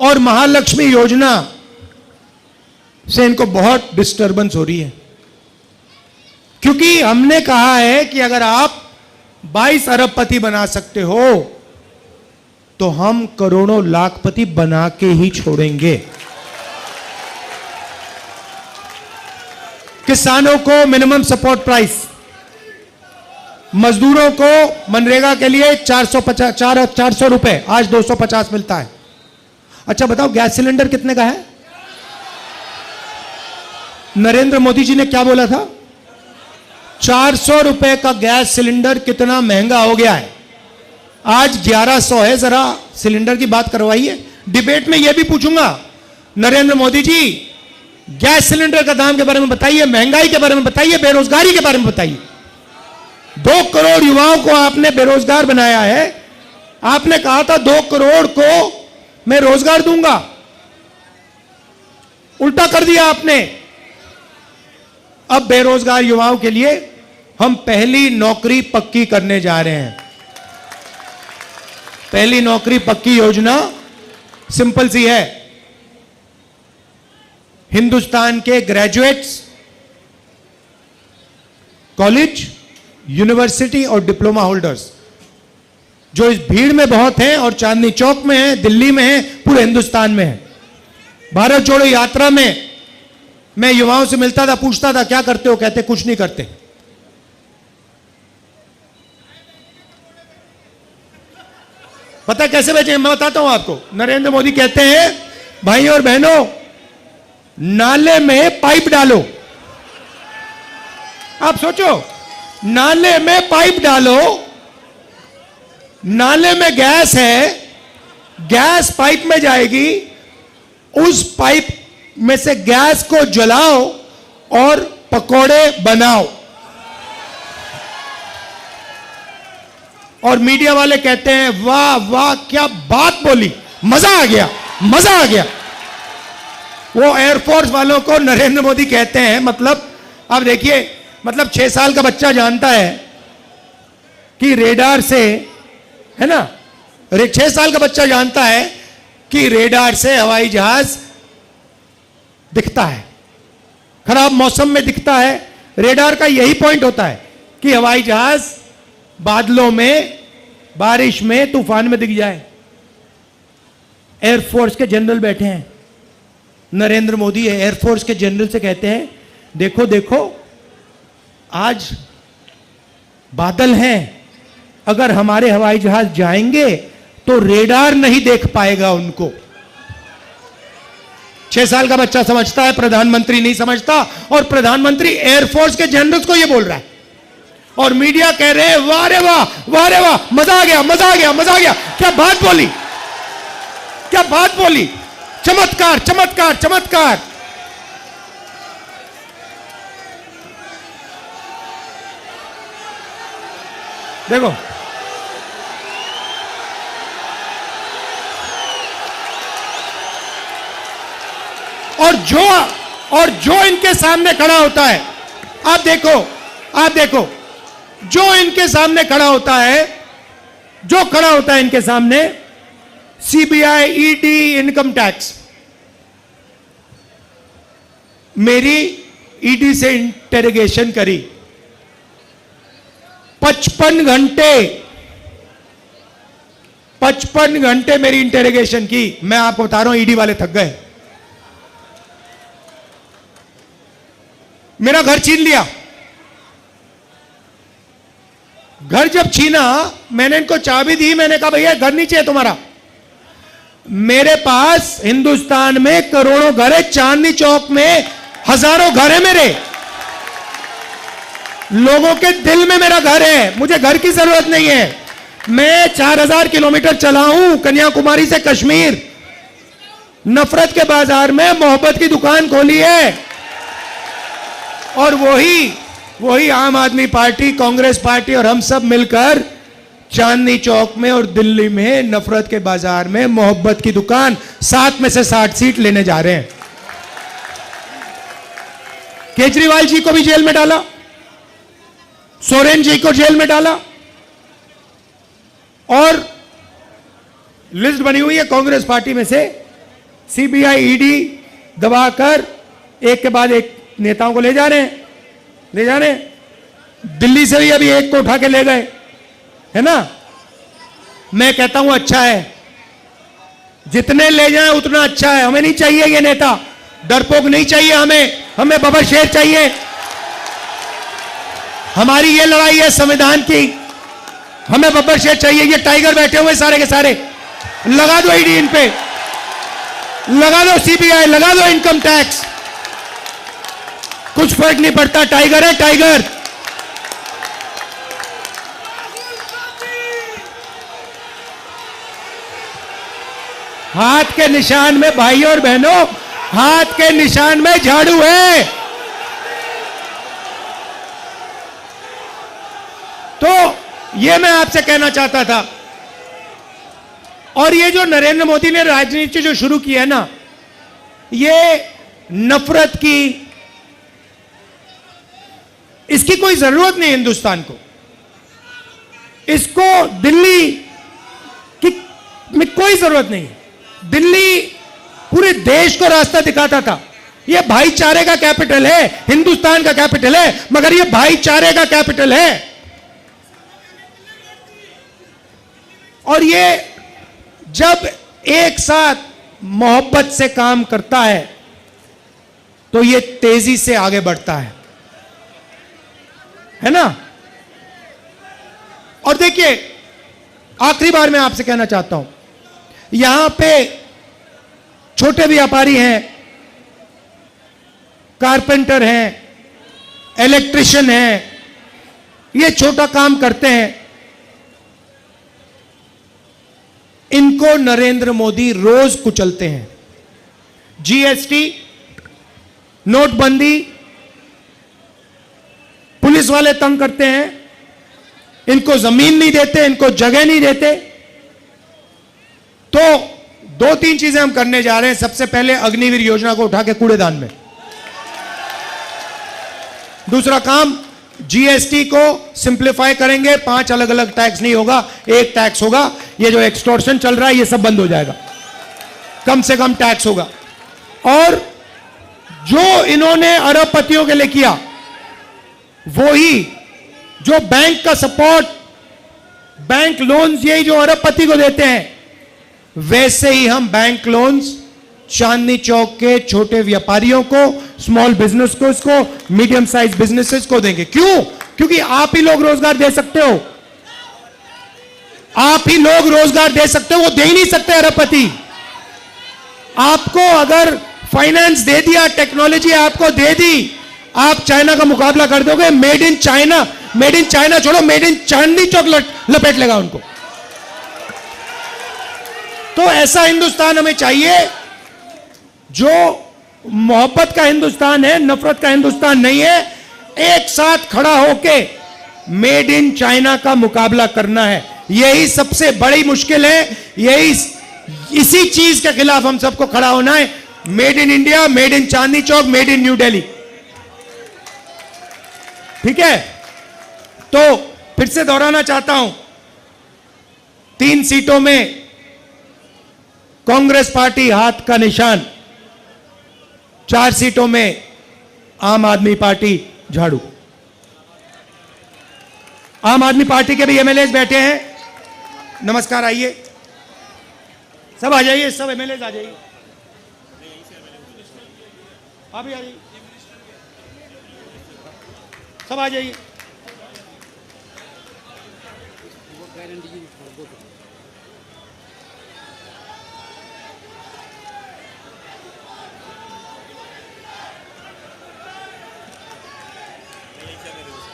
और महालक्ष्मी योजना से इनको बहुत डिस्टर्बेंस हो रही है, क्योंकि हमने कहा है कि अगर आप 22 अरबपति बना सकते हो तो हम करोड़ों लाखपति बना के ही छोड़ेंगे। किसानों को मिनिमम सपोर्ट प्राइस, मजदूरों को मनरेगा के लिए 400 रुपए, आज 250 मिलता है। अच्छा बताओ गैस सिलेंडर कितने का है? नरेंद्र मोदी जी ने क्या बोला था? 400 रुपए का गैस सिलेंडर कितना महंगा हो गया है, आज 1100 है। जरा सिलेंडर की बात करवाइए। डिबेट में यह भी पूछूंगा, नरेंद्र मोदी जी गैस सिलेंडर का दाम के बारे में बताइए, महंगाई के बारे में बताइए, बेरोजगारी के बारे में बताइए। 2 करोड़ युवाओं को आपने बेरोजगार बनाया है। आपने कहा था 2 करोड़ को मैं रोजगार दूंगा, उल्टा कर दिया आपने। अब बेरोजगार युवाओं के लिए हम पहली नौकरी पक्की करने जा रहे हैं। पहली नौकरी पक्की योजना सिंपल सी है। हिंदुस्तान के ग्रेजुएट्स, कॉलेज, यूनिवर्सिटी और डिप्लोमा होल्डर्स जो इस भीड़ में बहुत हैं और चांदनी चौक में हैं, दिल्ली में हैं, पूरे हिंदुस्तान में हैं। भारत जोड़ो यात्रा में मैं युवाओं से मिलता था, पूछता था क्या करते हो, कहते कुछ नहीं करते। पता कैसे बेचे, मैं बताता हूं आपको। नरेंद्र मोदी कहते हैं भाइयों और बहनों, नाले में पाइप डालो। आप सोचो, नाले में पाइप डालो, नाले में गैस है, गैस पाइप में जाएगी, उस पाइप में से गैस को जलाओ और पकोड़े बनाओ। और मीडिया वाले कहते हैं वाह वाह क्या बात बोली, मजा आ गया, मजा आ गया। वो एयरफोर्स वालों को नरेंद्र मोदी कहते हैं, मतलब अब देखिए मतलब 6 साल का बच्चा जानता है कि रेडार से, है ना, 6 साल का बच्चा जानता है कि रेडार से हवाई जहाज दिखता है, खराब मौसम में दिखता है। रेडार का यही पॉइंट होता है कि हवाई जहाज बादलों में, बारिश में, तूफान में दिख जाए। एयरफोर्स के जनरल बैठे हैं, नरेंद्र मोदी एयरफोर्स के जनरल से कहते हैं, देखो देखो आज बादल हैं, अगर हमारे हवाई जहाज जाएंगे तो रेडार नहीं देख पाएगा उनको। 6 साल का बच्चा समझता है, प्रधानमंत्री नहीं समझता, और प्रधानमंत्री एयरफोर्स के जनरल्स को यह बोल रहा है, और मीडिया कह रहे हैं वाह रे वाह, वाह रे वाह, मजा आ गया, मजा आ गया, मजा आ गया। क्या बात बोली, क्या बात बोली, चमत्कार चमत्कार चमत्कार। देखो और जो इनके सामने खड़ा होता है, आप देखो जो इनके सामने खड़ा होता है, जो खड़ा होता है इनके सामने, सीबीआई, ईडी, इनकम टैक्स। मेरी ईडी से इंटेरोगेशन करी 55 घंटे मेरी इंटेरोगेशन की। मैं आपको बता रहा हूं, ईडी वाले थक गए। मेरा घर छीन लिया। घर जब छीना, मैंने इनको चाबी दी, मैंने कहा भैया घर नहीं चाहिए तुम्हारा। मेरे पास हिंदुस्तान में करोड़ों घर है, चांदनी चौक में हजारों घर है मेरे। लोगों के दिल में मेरा घर है, मुझे घर की जरूरत नहीं है। मैं 4000 किलोमीटर चला हूं कन्याकुमारी से कश्मीर, नफरत के बाजार में मोहब्बत की दुकान खोली है, और वही आम आदमी पार्टी, कांग्रेस पार्टी और हम सब मिलकर चांदनी चौक में और दिल्ली में नफरत के बाजार में मोहब्बत की दुकान 7 में से 60 सीट लेने जा रहे हैं। केजरीवाल जी को भी जेल में डाला, सोरेन जी को जेल में डाला, और लिस्ट बनी हुई है कांग्रेस पार्टी में से, सीबीआई, ईडी दबाकर एक के बाद एक नेताओं को ले जा रहे हैं। दिल्ली से भी अभी एक को उठा के ले गए, है ना। मैं कहता हूं अच्छा है, जितने ले जाएं उतना अच्छा है। हमें नहीं चाहिए ये नेता, डरपोक नहीं चाहिए हमें बबर शेर चाहिए। हमारी ये लड़ाई है संविधान की, हमें बब्बर शेर चाहिए। ये टाइगर बैठे हुए सारे के सारे, लगा दो ईडी इन पे, लगा दो सीबीआई, लगा दो इनकम टैक्स, कुछ फर्क नहीं पड़ता। टाइगर है टाइगर। हाथ के निशान में भाइयों और बहनों, हाथ के निशान में झाड़ू है। तो ये मैं आपसे कहना चाहता था। और ये जो नरेंद्र मोदी ने राजनीति जो शुरू की है ना, ये नफरत की, इसकी कोई जरूरत नहीं हिंदुस्तान को। इसको दिल्ली की में कोई जरूरत नहीं। दिल्ली पूरे देश को रास्ता दिखाता था। यह भाईचारे का कैपिटल है, हिंदुस्तान का कैपिटल है, मगर यह भाईचारे का कैपिटल है। और ये जब एक साथ मोहब्बत से काम करता है तो ये तेजी से आगे बढ़ता है ना। और देखिए, आखिरी बार मैं आपसे कहना चाहता हूं, यहां पे छोटे व्यापारी हैं, कारपेंटर हैं, इलेक्ट्रिशियन हैं, ये छोटा काम करते हैं। इनको नरेंद्र मोदी रोज कुचलते हैं। जीएसटी, नोटबंदी, पुलिस वाले तंग करते हैं, इनको जमीन नहीं देते, इनको जगह नहीं देते। तो 2-3 चीजें हम करने जा रहे हैं। सबसे पहले अग्निवीर योजना को उठा के कूड़ेदान में। दूसरा काम, जीएसटी को सिंप्लीफाई करेंगे, 5 अलग अलग टैक्स नहीं होगा, एक टैक्स होगा। ये जो एक्सटॉर्शन चल रहा है ये सब बंद हो जाएगा, कम से कम टैक्स होगा। और जो इन्होंने अरबपतियों के लिए किया, वो ही जो बैंक का सपोर्ट, बैंक लोन्स यही जो अरबपति को देते हैं, वैसे ही हम बैंक लोन्स चांदनी चौक के छोटे व्यापारियों को, स्मॉल बिजनेस को, मीडियम साइज बिजनेसेस को देंगे। क्यों? क्योंकि आप ही लोग रोजगार दे सकते हो, आप ही लोग रोजगार दे सकते हो, वो दे ही नहीं सकते अरबपति। आपको अगर फाइनेंस दे दिया, टेक्नोलॉजी आपको दे दी, आप चाइना का मुकाबला कर दोगे। मेड इन चाइना छोड़ो, मेड इन चांदनी चौक लपेट लेगा उनको। तो ऐसा हिंदुस्तान हमें चाहिए जो मोहब्बत का हिंदुस्तान है, नफरत का हिंदुस्तान नहीं है। एक साथ खड़ा होके मेड इन चाइना का मुकाबला करना है, यही सबसे बड़ी मुश्किल है। यही इसी चीज के खिलाफ हम सबको खड़ा होना है। Made in India, made in Chandni Chowk, made in new Delhi. ठीक है? तो फिर से दोहराना चाहता हूं, 3 सीटों में कांग्रेस पार्टी हाथ का निशान, 4 सीटों में आम आदमी पार्टी झाड़ू। आम आदमी पार्टी के भी एमएलए बैठे हैं। नमस्कार, आइए सब, आ जाइए, सब एमएलए आ जाइए, आप भी आ जाइए, सब आ जाइए।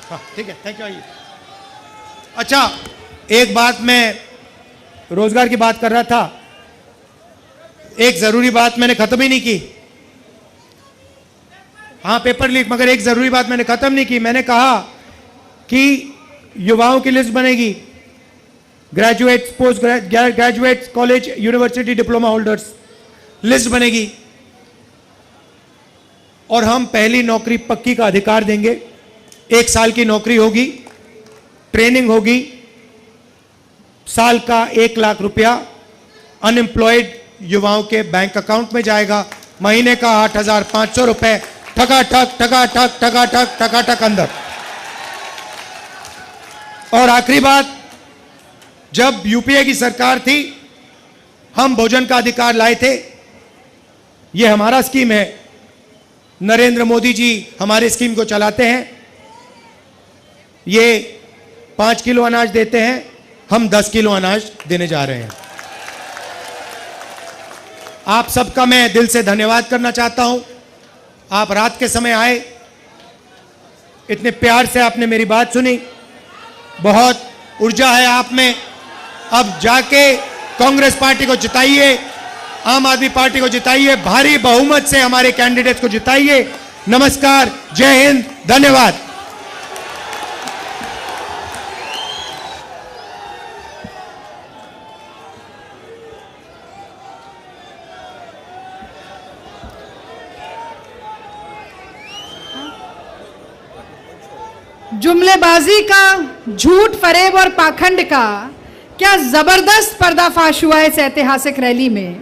हाँ ठीक है, थैंक यू। आइए। अच्छा, एक बात, मैं रोजगार की बात कर रहा था, एक जरूरी बात मैंने खत्म ही नहीं की। हाँ, पेपर लीक, मगर एक जरूरी बात मैंने खत्म नहीं की। मैंने कहा कि युवाओं की लिस्ट बनेगी, graduate, post graduate, college, university diploma holders list बनेगी, और हम पहली नौकरी पक्की का अधिकार देंगे। 1 साल की नौकरी होगी, ट्रेनिंग होगी, साल का 1 लाख रुपया अनएम्प्लॉयड युवाओं के बैंक अकाउंट में जाएगा, महीने का 8,500 रुपए ठकाठक अंदर। और आखिरी बात, जब यूपीए की सरकार थी, हम भोजन का अधिकार लाए थे। यह हमारा स्कीम है, नरेंद्र मोदी जी हमारे स्कीम को चलाते हैं। ये 5 किलो अनाज देते हैं, हम 10 किलो अनाज देने जा रहे हैं। आप सबका मैं दिल से धन्यवाद करना चाहता हूं। आप रात के समय आए, इतने प्यार से आपने मेरी बात सुनी, बहुत ऊर्जा है आप में। अब जाके कांग्रेस पार्टी को जिताइए, आम आदमी पार्टी को जिताइए, भारी बहुमत से हमारे कैंडिडेट्स को जिताइए। नमस्कार, जय हिंद, धन्यवाद। जुमलेबाजी का, झूठ, फरेब और पाखंड का क्या जबरदस्त पर्दाफाश हुआ है इस ऐतिहासिक रैली में।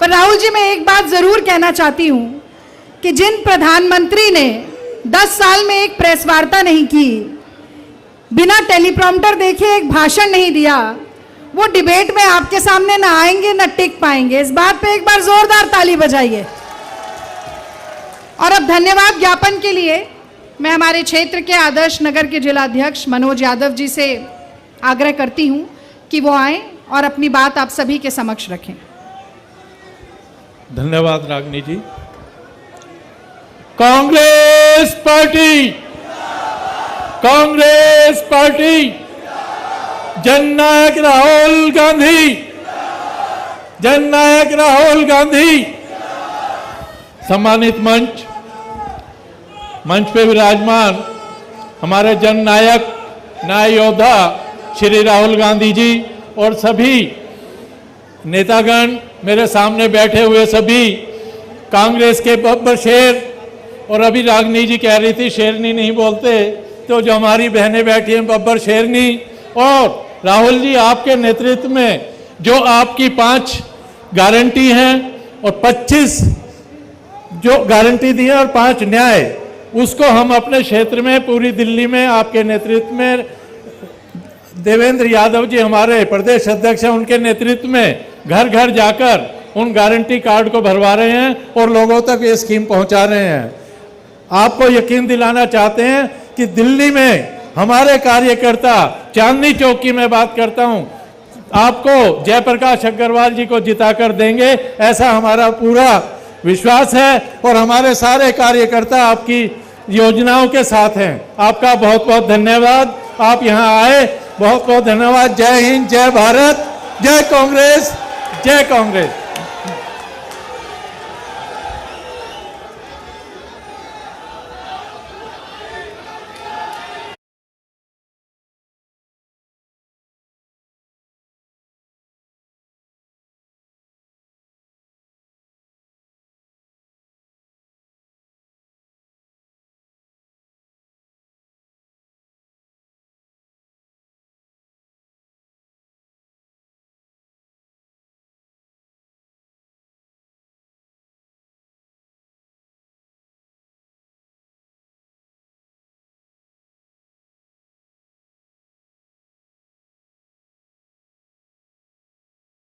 पर राहुल जी, मैं एक बात जरूर कहना चाहती हूं कि जिन प्रधानमंत्री ने 10 साल में एक प्रेस वार्ता नहीं की, बिना टेलीप्रॉम्प्टर देखे एक भाषण नहीं दिया, वो डिबेट में आपके सामने ना आएंगे ना टिक पाएंगे। इस बात पे एक बार जोरदार ताली बजाइए। और अब धन्यवाद ज्ञापन के लिए मैं हमारे क्षेत्र के आदर्श नगर के जिलाध्यक्ष मनोज यादव जी से आग्रह करती हूं कि वो आएं और अपनी बात आप सभी के समक्ष रखें। धन्यवाद रागिनी जी। कांग्रेस पार्टी, कांग्रेस पार्टी, जननायक राहुल गांधी, जननायक राहुल गांधी। सम्मानित मंच पे विराजमान हमारे जननायक, न्याय योद्धा श्री राहुल गांधी जी और सभी नेतागण, मेरे सामने बैठे हुए सभी कांग्रेस के बब्बर शेर, और अभी रागिनी जी कह रही थी शेरनी नहीं बोलते, तो जो हमारी बहनें बैठी हैं बब्बर शेरनी, और राहुल जी आपके नेतृत्व में जो आपकी 5 गारंटी हैं और 25 जो गारंटी दी है और 5 न्याय, उसको हम अपने क्षेत्र में पूरी दिल्ली में आपके नेतृत्व में, देवेंद्र यादव जी हमारे प्रदेश अध्यक्ष हैं, उनके नेतृत्व में घर घर जाकर उन गारंटी कार्ड को भरवा रहे हैं और लोगों तक ये स्कीम पहुंचा रहे हैं। आपको यकीन दिलाना चाहते हैं कि दिल्ली में हमारे कार्यकर्ता, चांदनी चौक की मैं बात करता हूं, आपको जयप्रकाश अग्रवाल जी को जिताकर देंगे, ऐसा हमारा पूरा विश्वास है और हमारे सारे कार्यकर्ता आपकी योजनाओं के साथ हैं। आपका बहुत बहुत धन्यवाद, आप यहां आए, बहुत बहुत धन्यवाद। जय हिंद, जय भारत, जय कांग्रेस, जय कांग्रेस।